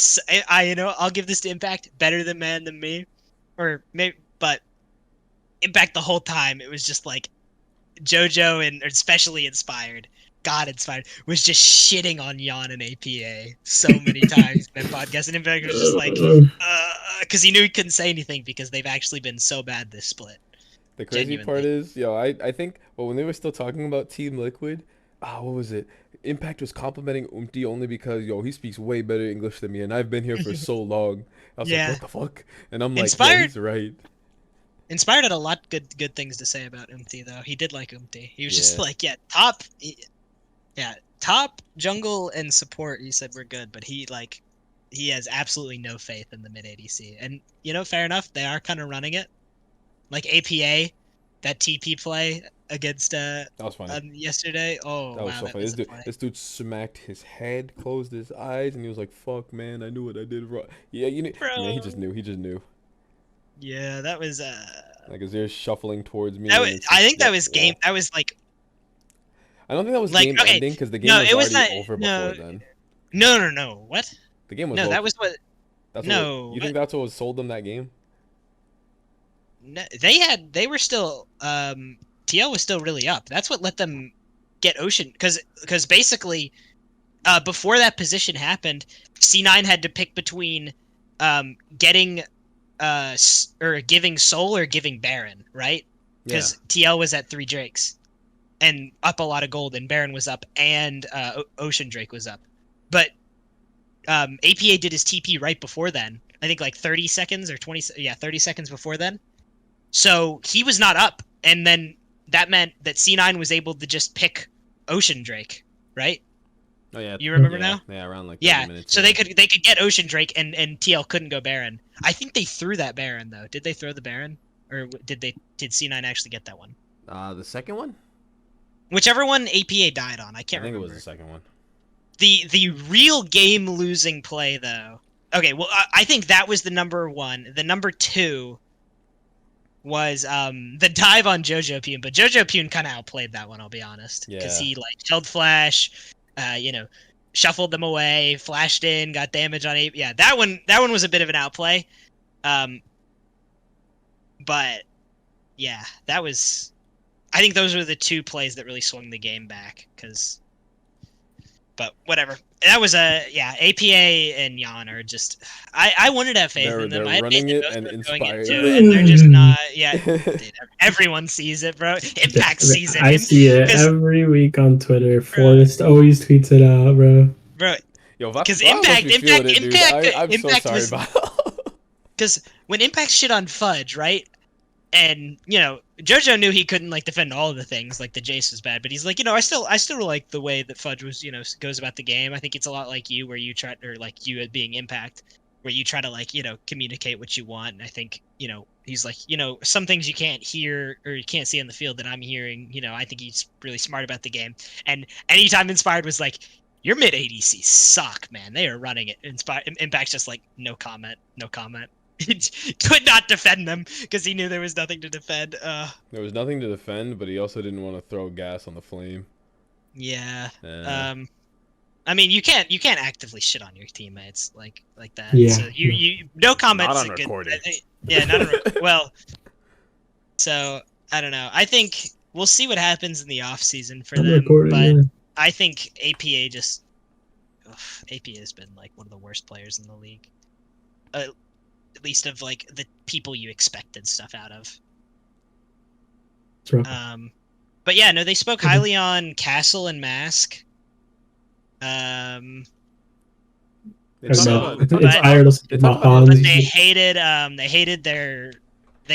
I'll give this to Impact, better than man than me, or maybe, but Impact the whole time it was just like JoJo and especially Inspired. God Inspired was just shitting on Yon and APA so many times in that podcast, and Impact was just like, because he knew he couldn't say anything because they've actually been so bad this split. The crazy part is, I think, when they were still talking about Team Liquid, what was it? Impact was complimenting Umti only because, he speaks way better English than me, and I've been here for so long. I was like, what the fuck? And I'm like, he's right. Inspired had a lot good things to say about Umti, though. He did like Umti. He was just like, top jungle and support, he said, we're good, but he has absolutely no faith in the mid ADC. And, fair enough, they are kind of running it. Like APA, that TP play against that was funny. Yesterday. Oh, that was so funny. This dude smacked his head, closed his eyes, and he was like, fuck, man, I knew what I did wrong. Yeah, he just knew. Yeah, that was like his ears shuffling towards me. I think that was game. That was like. I don't think that was game ending because the game was already over before then. No. What? The game was over. No, that was what. You think that's what sold them that game? No, they were still. TL was still really up. That's what let them get Ocean, because basically, before that position happened, C9 had to pick between, getting, or giving Soul or giving Baron, right? Because TL was at 3 Drakes. And up a lot of gold, and Baron was up, and Ocean Drake was up. But APA did his TP right before then. I think like 30 seconds or 30 seconds before then. So he was not up, and then that meant that C9 was able to just pick Ocean Drake, right? Oh yeah. You remember now? Yeah, around like 30 minutes. So they could get Ocean Drake, and TL couldn't go Baron. I think they threw that Baron though. Did they throw the Baron, or did C9 actually get that one? The second one? Whichever one APA died on, I can't remember. I think it was the second one. The real game losing play though. Okay, well I think that was the number 1. The number 2 was the dive on Jojo Pune, but Jojo Pune kind of outplayed that one, I'll be honest, because he shelled flash, shuffled them away, flashed in, got damage on APA. Yeah, that one was a bit of an outplay. But yeah, that was. I think those were the 2 plays that really swung the game back. But whatever. That was APA and Yon are just. I wanted to have faith in them. They're running it and Inspired. And they're just not. Yeah, dude, everyone sees it, bro. Impact sees it. I see it every week on Twitter. Forrest always tweets it out, bro. Bro, Yo, because Impact, I'm so Impact sorry, was Val. because when Impact shit on Fudge, right? And JoJo knew he couldn't like defend all of the things, like the Jace was bad, but he's like, I still like the way that Fudge was, goes about the game. I think it's a lot like you, where you try, or like you being Impact, where you try to like, communicate what you want. And I think, he's like, some things you can't hear or you can't see on the field that I'm hearing. I think he's really smart about the game. And anytime Inspired was like, your mid ADC suck, man. They are running it. Impact's just like, no comment. Could not defend them because he knew there was nothing to defend. There was nothing to defend, but he also didn't want to throw gas on the flame. Yeah. I mean, you can't actively shit on your teammates like that. Yeah. So you no comment. Not on recording. Yeah, not on well. So I don't know. I think we'll see what happens in the off season for them. But I think APA APA has been like one of the worst players in the league. At least of like the people you expected stuff out of. But yeah, no, they spoke highly on Castle and Mask. They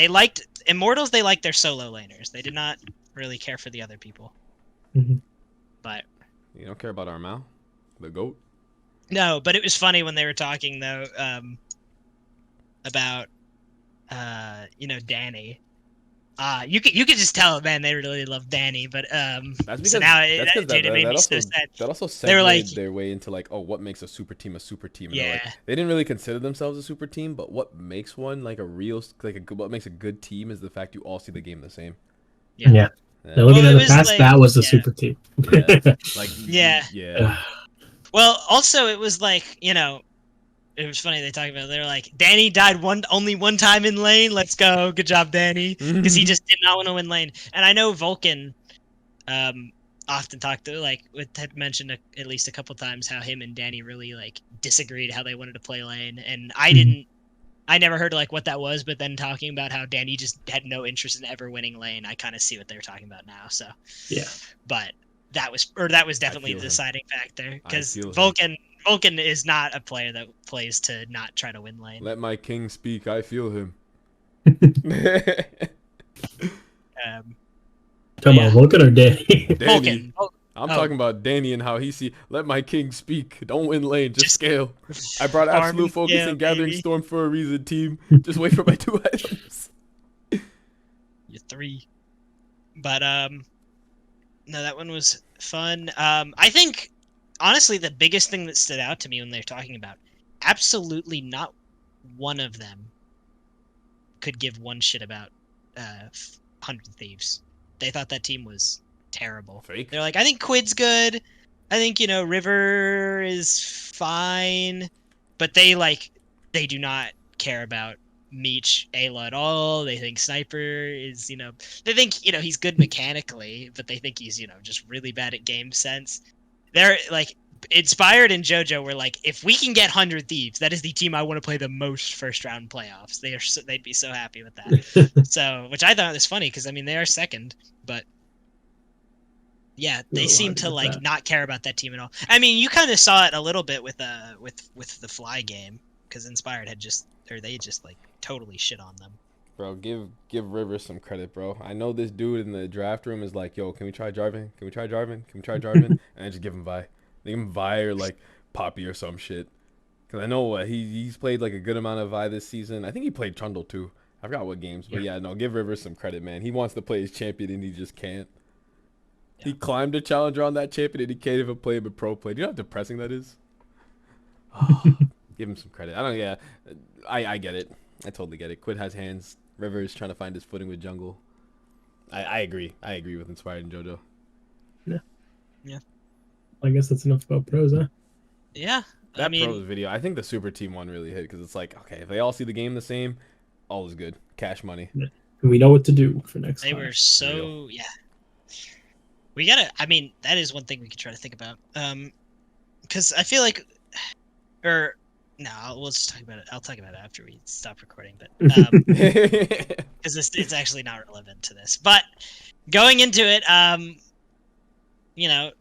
liked Immortals. They liked their solo laners. They did not really care for the other people. But you don't care about Armel, the GOAT? No, but it was funny when they were talking though. About Danny. You could just tell, man, they really love Danny, but that's because that also segued their way into like, oh, what makes a super team a super team? And yeah, they didn't really consider themselves a super team, but what makes one like a real what makes a good team is the fact you all see the game the same. Yeah. Now, looking at the past, like, that was a super team. Yeah. Well, also it was like, it was funny they talked about it. They were like, Danny died only one time in lane. Let's go. Good job, Danny. Because he just did not want to win lane. And I know Vulcan often talked to, like, had mentioned at least a couple times how him and Danny really, like, disagreed how they wanted to play lane. And I never heard, like, what that was, but then talking about how Danny just had no interest in ever winning lane, I kind of see what they were talking about now. So, yeah. But that was definitely the deciding factor. Because Vulcan is not a player that plays to not try to win lane. Let my king speak. I feel him. Talking about Vulcan or Danny? Vulcan. I'm talking about Danny and how he see. Let my king speak. Don't win lane. Just scale. I brought absolute focus and gathering storm for a reason, team. Just wait for my 2 items. You're 3. But no, that one was fun. I think. Honestly, the biggest thing that stood out to me when they were talking about, absolutely not one of them could give one shit about 100 Thieves. They thought that team was terrible. Fake. They're like, I think Quid's good. I think, River is fine. But they do not care about Meech, Ayla at all. They think Sniper is, they think, he's good mechanically, but they think he's, just really bad at game sense. They're like Inspired and JoJo were like, if we can get 100 Thieves, that is the team I want to play the most first round playoffs. They'd be so happy with that. So, which I thought was funny because I mean they are second, but yeah, they seem to like not care about that team at all. I mean, you kind of saw it a little bit with the Fly game because Inspired they just like totally shit on them. Bro, give Rivers some credit, bro. I know this dude in the draft room is like, yo, can we try Jarvan? Can we try Jarvan? Can we try Jarvan? And I just give him Vi. Give him Vi or like Poppy or some shit. Because I know he's played like a good amount of Vi this season. I think he played Trundle too. I forgot what games. But yeah, no, give Rivers some credit, man. He wants to play his champion and he just can't. Yeah. He climbed a challenger on that champion and he can't even play with pro play. Do you know how depressing that is? Oh, give him some credit. I get it. I totally get it. Quid has hands. River is trying to find his footing with jungle. I agree. I agree with Inspired and JoJo. Yeah. I guess that's enough about pros, huh? Yeah. That pros video, I think the super team one really hit because it's like, okay, if they all see the game the same, all is good. Cash money. Yeah. We know what to do for next time. They were so, yeah. We gotta, I mean, that is one thing we could try to think about. Because I feel like, no, we'll just talk about it. I'll talk about it after we stop recording, but because it's actually not relevant to this. But going into it,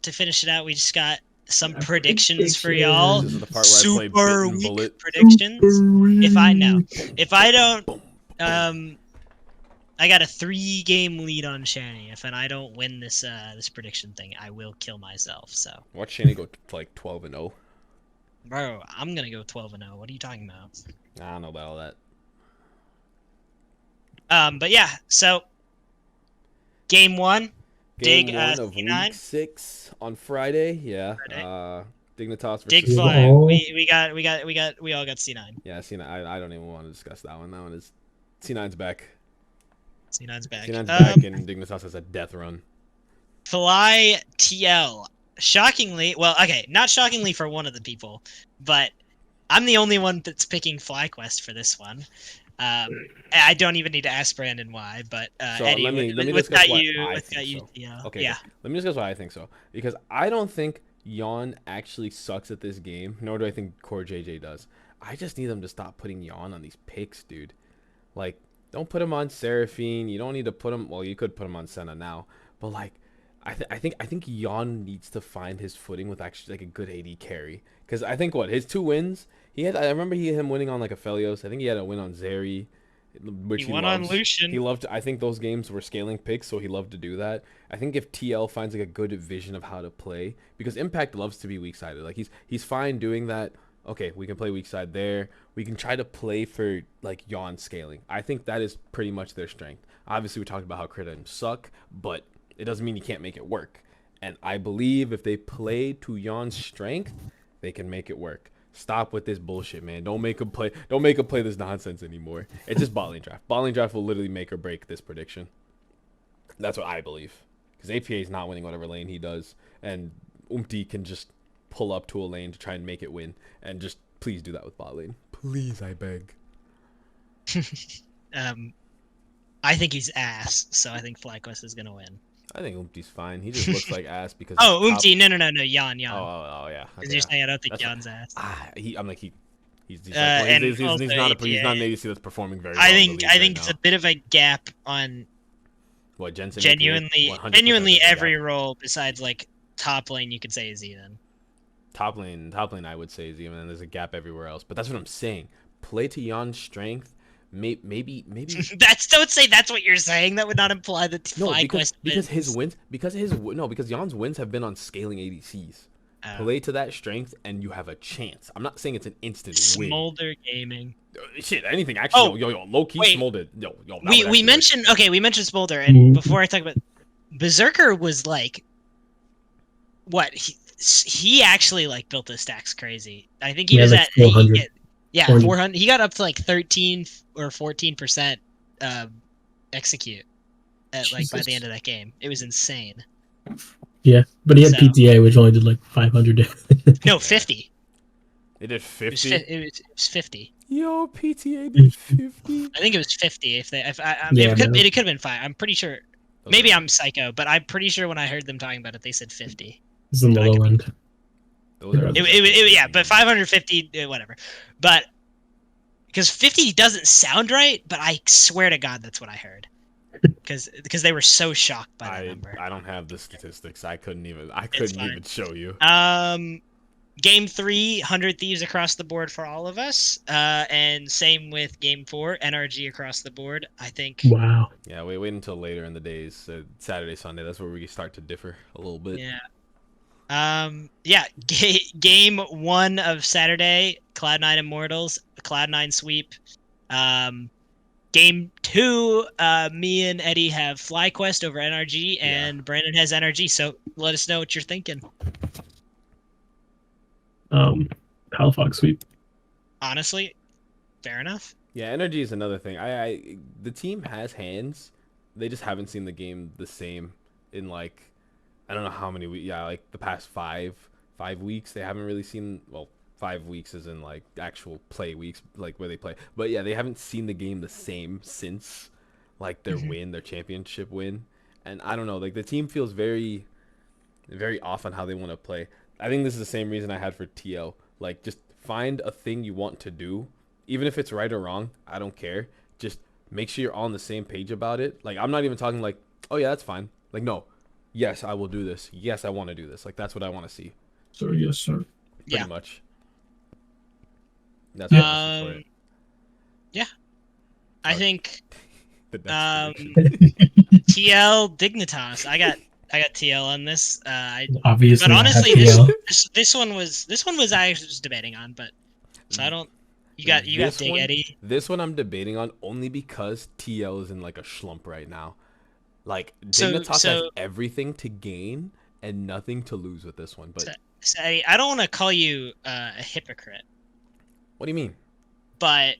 to finish it out, we just got some predictions for y'all. This is the part where I play bit Super and weak bullet. predictions. If I don't, I got a 3-game lead on Shani. If I don't win this prediction thing, I will kill myself. So Watch Shani go to like 12-0. bro, I'm gonna go 12-0. What are you talking about? I don't know about all that. But yeah, so game 1. Game Dig, 1 of C9. week 6 on Friday. Yeah. Friday. Dignitas versus Dig fly. We all got C9. Yeah, C9. I don't even want to discuss that one. That one is C9's back. C9's back. C9's back, and Dignitas has a death run. Fly TL. Shockingly, well, okay, not shockingly for one of the people, but I'm the only one that's picking FlyQuest for this one. I don't even need to ask Brandon why, but So Eddy, let me what's discuss got why you? I What's got think you? so. Yeah. Okay, Yeah. let me discuss why I think so. Because I don't think Yawn actually sucks at this game, nor do I think Core JJ does. I just need them to stop putting Yawn on these picks, dude. Like, don't put him on Seraphine. You don't need to put him. Well, you could put him on Senna now, but like, I think Yawn needs to find his footing with actually like a good AD carry. Because I think his 2 wins. I remember him winning on like Aphelios. I think he had a win on Zeri, which He won on Lucian. He loved. I think those games were scaling picks, so he loved to do that. I think if TL finds like a good vision of how to play, because Impact loves to be weak sided. Like he's fine doing that. Okay, we can play weak side there. We can try to play for like Yawn scaling. I think that is pretty much their strength. Obviously, we talked about how crit items suck, but it doesn't mean you can't make it work. And I believe if they play to Yawn's strength, they can make it work. Stop with this bullshit, man. Don't make them play this nonsense anymore. It's just bot lane draft. Bot lane draft will literally make or break this prediction. That's what I believe. Because APA is not winning whatever lane he does, and Umti can just pull up to a lane to try and make it win. And just please do that with bot lane. Please, I beg. I think he's ass, so I think FlyQuest is gonna win. I think Umti's fine. He just looks like ass because. Oh, Umti, no, Yan. Oh, yeah. Because you're saying I don't think Yan's ass. He's not an ADC that's performing very well. I think it's a bit of a gap on what Jensen genuinely every role besides like top lane you could say is even. Top lane I would say is even, and there's a gap everywhere else. But that's what I'm saying. Play to Yan's strength. Maybe. Don't say that's what you're saying. That would not imply that FlyQuest because Yan's wins have been on scaling ADCs. Play to that strength and you have a chance. I'm not saying it's an instant win. Smolder Gaming. Shit, anything actually. Low key Smolder. We mentioned Smolder, and before I talk about Berserker was like what he actually like built the stacks crazy. I think he was like at 400. 400. He got up to like 13 or 14% execute at like by the end of that game. It was insane. Yeah, but he had PTA, which only did like 500 damage. No, 50. They did 50. It was 50. Yo, PTA did 50. I think it was 50. It could have been 5. I'm pretty sure. Maybe I'm psycho, but I'm pretty sure when I heard them talking about it, they said 50. It's in the low end. But 550, whatever. But because 50 doesn't sound right, but I swear to God, that's what I heard. Because they were so shocked by that number. I don't have the statistics. I couldn't even show you. Game 3, 100 Thieves across the board for all of us. And same with Game 4, NRG across the board. I think. Wow. Yeah, wait until later in the days. Saturday, Sunday. That's where we start to differ a little bit. Yeah. Game 1 of Saturday, Cloud9 Immortals, Cloud9 sweep. Game 2, me and Eddy have FlyQuest over NRG, and Brandon has NRG. So let us know what you're thinking. Palafox sweep. Honestly, fair enough. Yeah, energy is another thing. The team has hands. They just haven't seen the game the same in like I don't know how many weeks. Yeah, like the past five weeks. They haven't really seen 5 weeks is in like actual play weeks, like where they play. But yeah, they haven't seen the game the same since like their championship win. And I don't know, like the team feels very, very off on how they want to play. I think this is the same reason I had for TL. Like just find a thing you want to do, even if it's right or wrong. I don't care. Just make sure you're all on the same page about it. Like I'm not even talking like, oh yeah, that's fine. Like no, yes, I will do this. Yes, I want to do this. Like that's what I want to see. So yes, sir. Pretty much. That's Yeah. what for it. Yeah. I think The next prediction. TL Dignitas. I got TL on this. Obviously, but I have honestly, TL. this one was I was debating on, but so I don't. You got Dig Eddy. This one I'm debating on only because TL is in like a slump right now. Like So- Dignitas so- has everything to gain and nothing to lose with this one. But So, I don't want to call you a hypocrite, what do you mean? but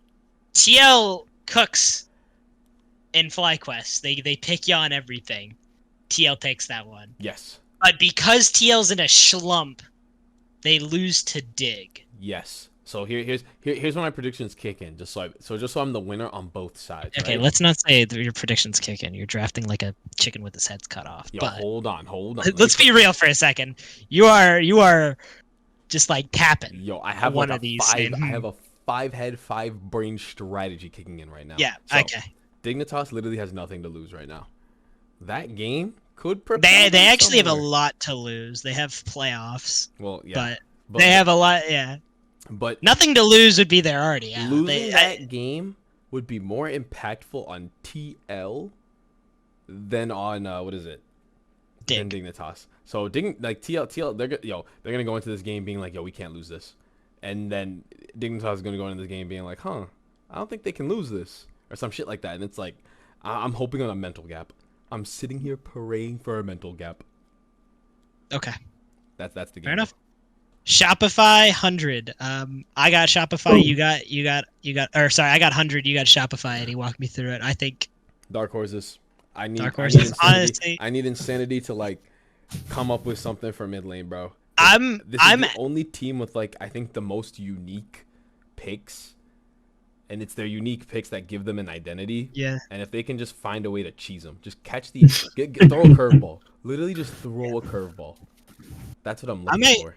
TL cooks in FlyQuest. They pick you on everything. TL takes that one. Yes. But because TL's in a slump, they lose to Dig. Yes. So here's where my predictions kick in. Just so I'm the winner on both sides. Okay, right? let's not say that your predictions kick in. You're drafting like a chicken with its head cut off. Yo, but hold on. let's be real for a second. You are just like tapping. Yo, I have one like of these. I have a 5-head, 5-brain strategy kicking in right now. Yeah. So, Okay. Dignitas literally has nothing to lose right now. That game could They actually have a lot to lose. They have playoffs. Well, yeah. But they have a lot. Yeah. But Nothing to lose would be there already. Yeah. losing that game would be more impactful on TL than on what is it? Than Dignitas. So TL they're gonna go into this game being like, yo, we can't lose this, and then Dignitas is gonna go into this game being like, I don't think they can lose this or some shit like that, and it's like, I'm hoping on a mental gap. I'm sitting here praying for a mental gap. Okay. That's the game. Fair enough. Shopify 100. I got Shopify. You got. Or sorry, I got 100. You got Shopify. And he walked me through it. I think Dark Horses. I need Horses. insanity. Honestly, I need insanity to like come up with something for mid lane, bro. I'm the only team with like I think the most unique picks, and it's their unique picks that give them an identity. Yeah. And if they can just find a way to cheese them, just catch the throw a curveball. Literally, just throw a curveball. That's what I'm looking for.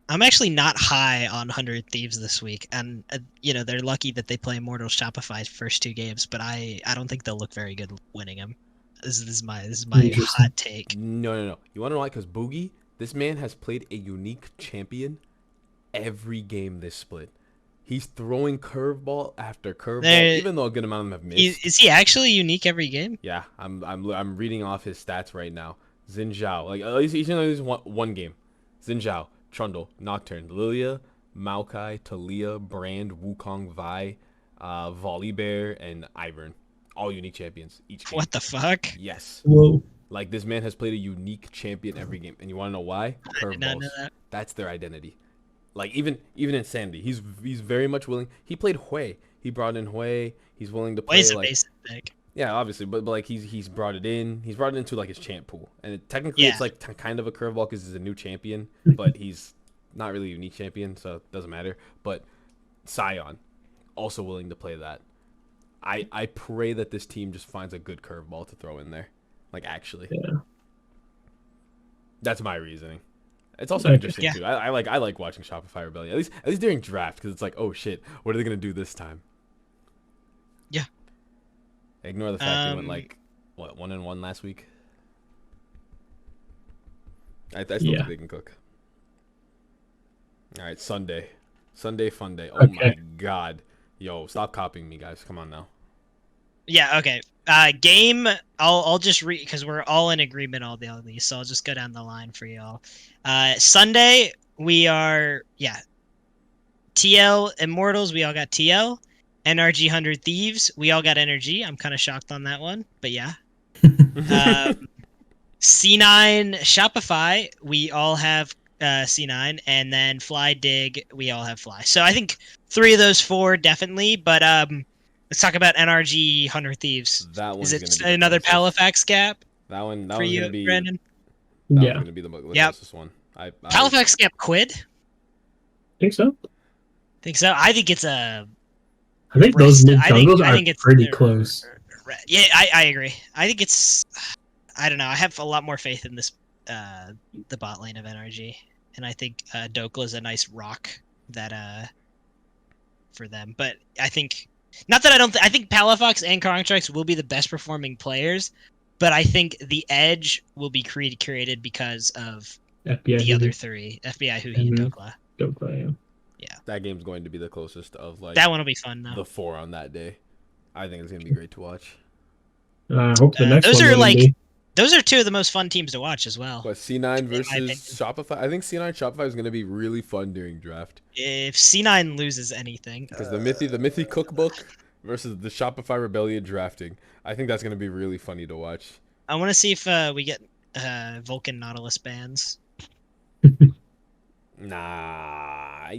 I'm actually not high on 100 Thieves this week, and they're lucky that they play Immortal Shopify's first 2 games, but I don't think they'll look very good winning them. This is my hot take. No. You want to know why? Because Boogie, this man has played a unique champion every game this split. He's throwing curveball after curveball, even though a good amount of them have missed. Is he actually unique every game? Yeah, I'm reading off his stats right now. Xin Zhao, like each of these one game. Xin Zhao, Trundle, Nocturne, Lilia, Maokai, Talia, Brand, Wukong, Vi, Volibear, and Ahren. All unique champions each game. What the fuck? Yes. Whoa. Like, this man has played a unique champion every game. And you want to know why? I did not know Curveballs. that. That's their identity. Like, even Insanity, he's very much willing. He played Hui. He brought in Hui. He's willing to play, Hui's a like... basic pick. Yeah, obviously, but like he's brought it in. He's brought it into like his champ pool, and technically it's like kind of a curveball because he's a new champion, but he's not really a unique champion, so it doesn't matter. But Sion, also willing to play that. I pray that this team just finds a good curveball to throw in there, like actually. Yeah. That's my reasoning. It's also interesting too. I like watching Shopify Rebellion at least during draft because it's like, oh shit, what are they gonna do this time? Yeah. Ignore the fact they went like 1-1 last week. I still think they can cook. All right, Sunday fun day. Oh my god, yo, stop copying me, guys. Come on now. Yeah. Okay. Game. I'll just read because we're all in agreement all these, so I'll just go down the line for y'all. Sunday we are TL Immortals. We all got TL. NRG 100 Thieves, we all got NRG. I'm kind of shocked on that one, but yeah. C9 Shopify, we all have C9, and then Fly Dig, we all have Fly. So I think 3 of those 4 definitely, but let's talk about NRG 100 Thieves. That one's Is it another Palifax gap? That one's you, gonna be Brandon? That one's gonna be the closest one. Palifax gap quid? Think so? Think so. I think it's a. I think those mid jungles are pretty close. Yeah, I agree. I think it's. I don't know. I have a lot more faith in this, the bot lane of NRG, and I think Dokla's a nice rock that for them. But I think not that I don't. I think Palafox and Contracts will be the best performing players, but I think the edge will be created because of FBI. The other three, FBI, Huhi, and Dokla. Dokla, yeah. That game's going to be the closest of like that one will be fun though. The 4 on that day. I think it's gonna be great to watch. I hope the next those one are like be. Those are two of the most fun teams to watch as well. But C9 versus Shopify. I think C9 Shopify is gonna be really fun during draft. If C9 loses anything, because the Mythy cookbook versus the Shopify Rebellion drafting. I think that's gonna be really funny to watch. I want to see if we get Vulcan Nautilus bans. Nah,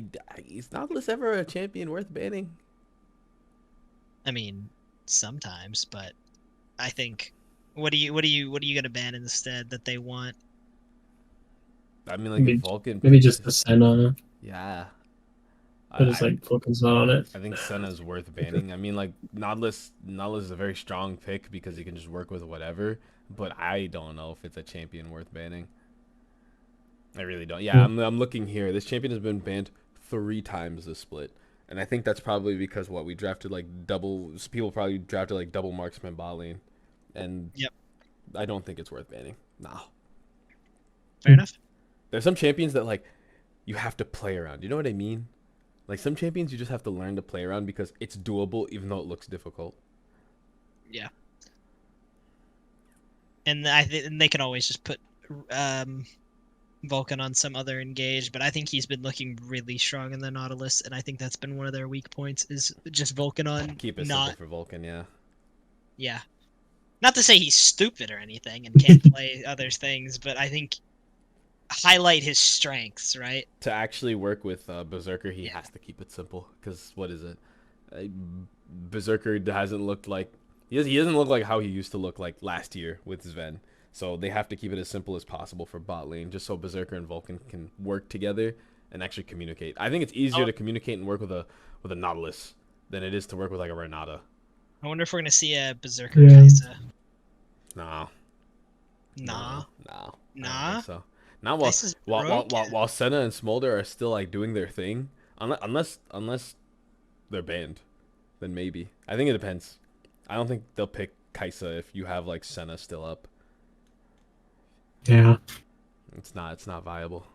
is Nautilus ever a champion worth banning? I mean, sometimes, but I think what are you gonna ban instead that they want? I mean, like Vulcan. Maybe just the Senna. Yeah. But it's like Vulcan's not on it. I think Senna's worth banning. I mean, like Nautilus is a very strong pick because he can just work with whatever. But I don't know if it's a champion worth banning. I really don't. Yeah, I'm looking here. This champion has been banned 3 times this split. And I think that's probably because we drafted like double. People probably drafted like double marksman bot lane. And yep. I don't think it's worth banning. No. Fair enough. There's some champions that like you have to play around. You know what I mean? Like some champions you just have to learn to play around because it's doable even though it looks difficult. Yeah. And they can always just put Vulcan on some other engage, but I think he's been looking really strong in the Nautilus, and I think that's been one of their weak points is just Vulcan on. Keep it simple for Vulcan, yeah. Yeah. Not to say he's stupid or anything and can't play other things, but I think highlight his strengths, right? To actually work with Berserker, he has to keep it simple, because what is it? Berserker hasn't looked like... He doesn't look like how he used to look like last year with Sven. So they have to keep it as simple as possible for bot lane, just so Berserker and Vulcan can work together and actually communicate. I think it's easier to communicate and work with a Nautilus than it is to work with like a Renata. I wonder if we're gonna see a Berserker Kai'Sa. Nah. Nah. So now while Senna and Smolder are still like doing their thing, unless they're banned, then maybe. I think it depends. I don't think they'll pick Kai'Sa if you have like Senna still up. Yeah. It's not viable.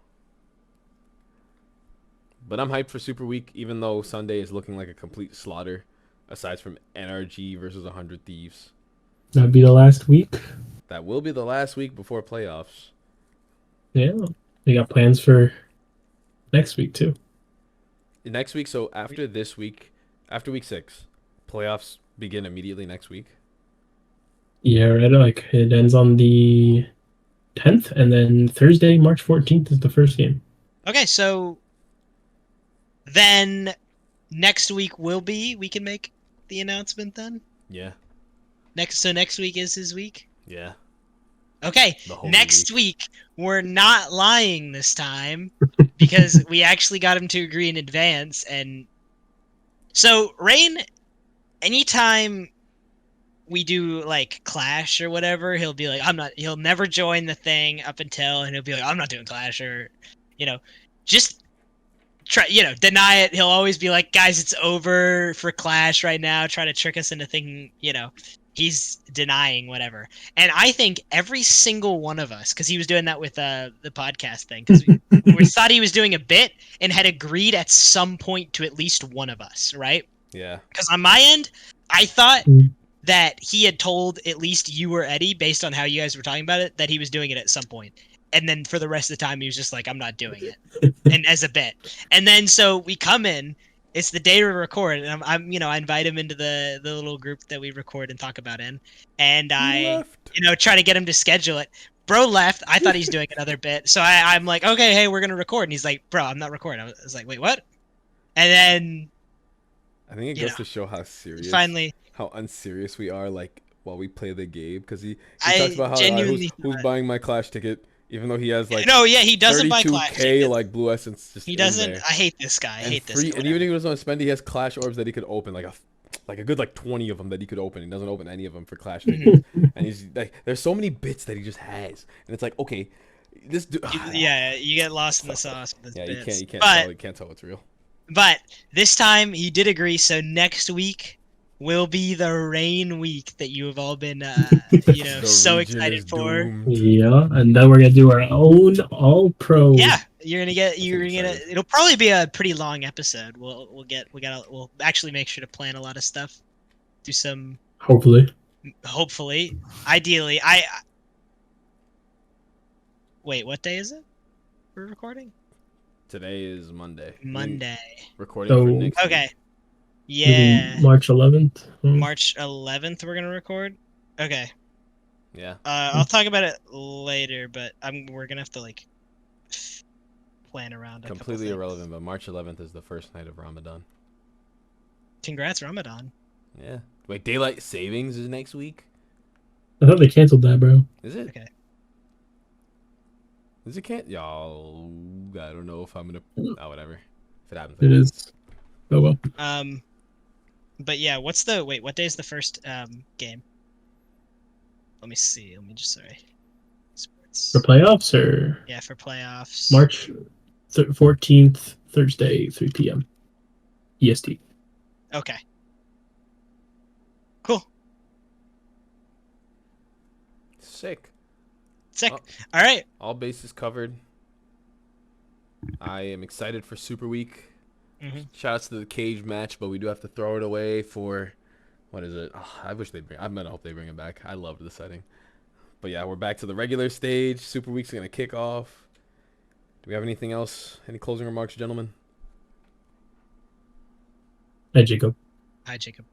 But I'm hyped for Super Week, even though Sunday is looking like a complete slaughter, aside from NRG versus 100 Thieves. That'd be the last week. That will be the last week before playoffs. Yeah. They got plans for next week too. Next week, so after this week, after week 6, playoffs begin immediately next week. Yeah, right. Like it ends on the 10th, and then Thursday, March 14th is the first game. Okay, so then next week we can make the announcement then? Yeah. Next week is his week? Yeah. Okay, next week we're not lying this time because we actually got him to agree in advance. And so Rain, anytime we do like Clash or whatever, he'll be like, he'll never join the thing up until, and he'll be like, I'm not doing Clash, or, just try, deny it. He'll always be like, guys, it's over for Clash right now. Try to trick us into thinking, he's denying whatever. And I think every single one of us, because he was doing that with the podcast thing, because we thought he was doing a bit and had agreed at some point to at least one of us, right? Yeah. Because on my end, I thought that he had told at least you or Eddy, based on how you guys were talking about it, that he was doing it at some point. And then for the rest of the time, he was just like, I'm not doing it. And as a bit. And then so we come in, it's the day we record, and I invite him into the little group that we record and talk about in. And I, try to get him to schedule it. Bro left. I thought he's doing another bit. So I'm like, okay, hey, we're going to record. And he's like, bro, I'm not recording. I was like, wait, what? And then I think it goes to show how serious, how unserious we are, like, while we play the game. Because he talks about how who's buying my Clash ticket, even though he has like he doesn't buy Clash tickets. Like Blue Essence. Just he doesn't. I hate this guy. And even if he doesn't spend, he has Clash orbs that he could open, like a good 20 of them that he could open. He doesn't open any of them for Clash tickets. And he's like, there's so many bits that he just has, and it's like, okay, this dude. You get lost in the sauce with his bits. You can't tell it's real. But this time he did agree. So next week will be the rain week that you have all been, The so region excited is for. doomed. Yeah, and then we're gonna do our own all pro. Yeah, you're gonna get. You're gonna. excited. It'll probably be a pretty long episode. We'll actually make sure to plan a lot of stuff. Do some. Hopefully. Ideally, Wait, what day is it? We're recording. Today is Monday. Monday. Recording for next week. Okay. Yeah. March 11th. March 11th. We're gonna record. Okay. Yeah. I'll talk about it later, but we're gonna have to like plan around. Completely irrelevant, but March 11th is the first night of Ramadan. Congrats, Ramadan. Yeah. Wait, daylight savings is next week? I thought they canceled that, bro. Is it? Okay. Is it can't? Y'all, I don't know if I'm gonna. Oh, whatever. If it happens. It is. Oh well. But yeah, what day is the first game? Let me see. Sorry. Sports. For playoffs or? Yeah, for playoffs. March 14th, Thursday, 3 p.m. EST. Okay. Cool. Sick. All right. All bases covered. I am excited for Super Week. Mm-hmm. Shoutouts to the cage match, but we do have to throw it away for what is it? Oh, I wish they bring. I hope they bring it back. I loved the setting. But yeah, we're back to the regular stage. Super Week's gonna kick off. Do we have anything else? Any closing remarks, gentlemen? Hi, Jacob. Hi, Jacob.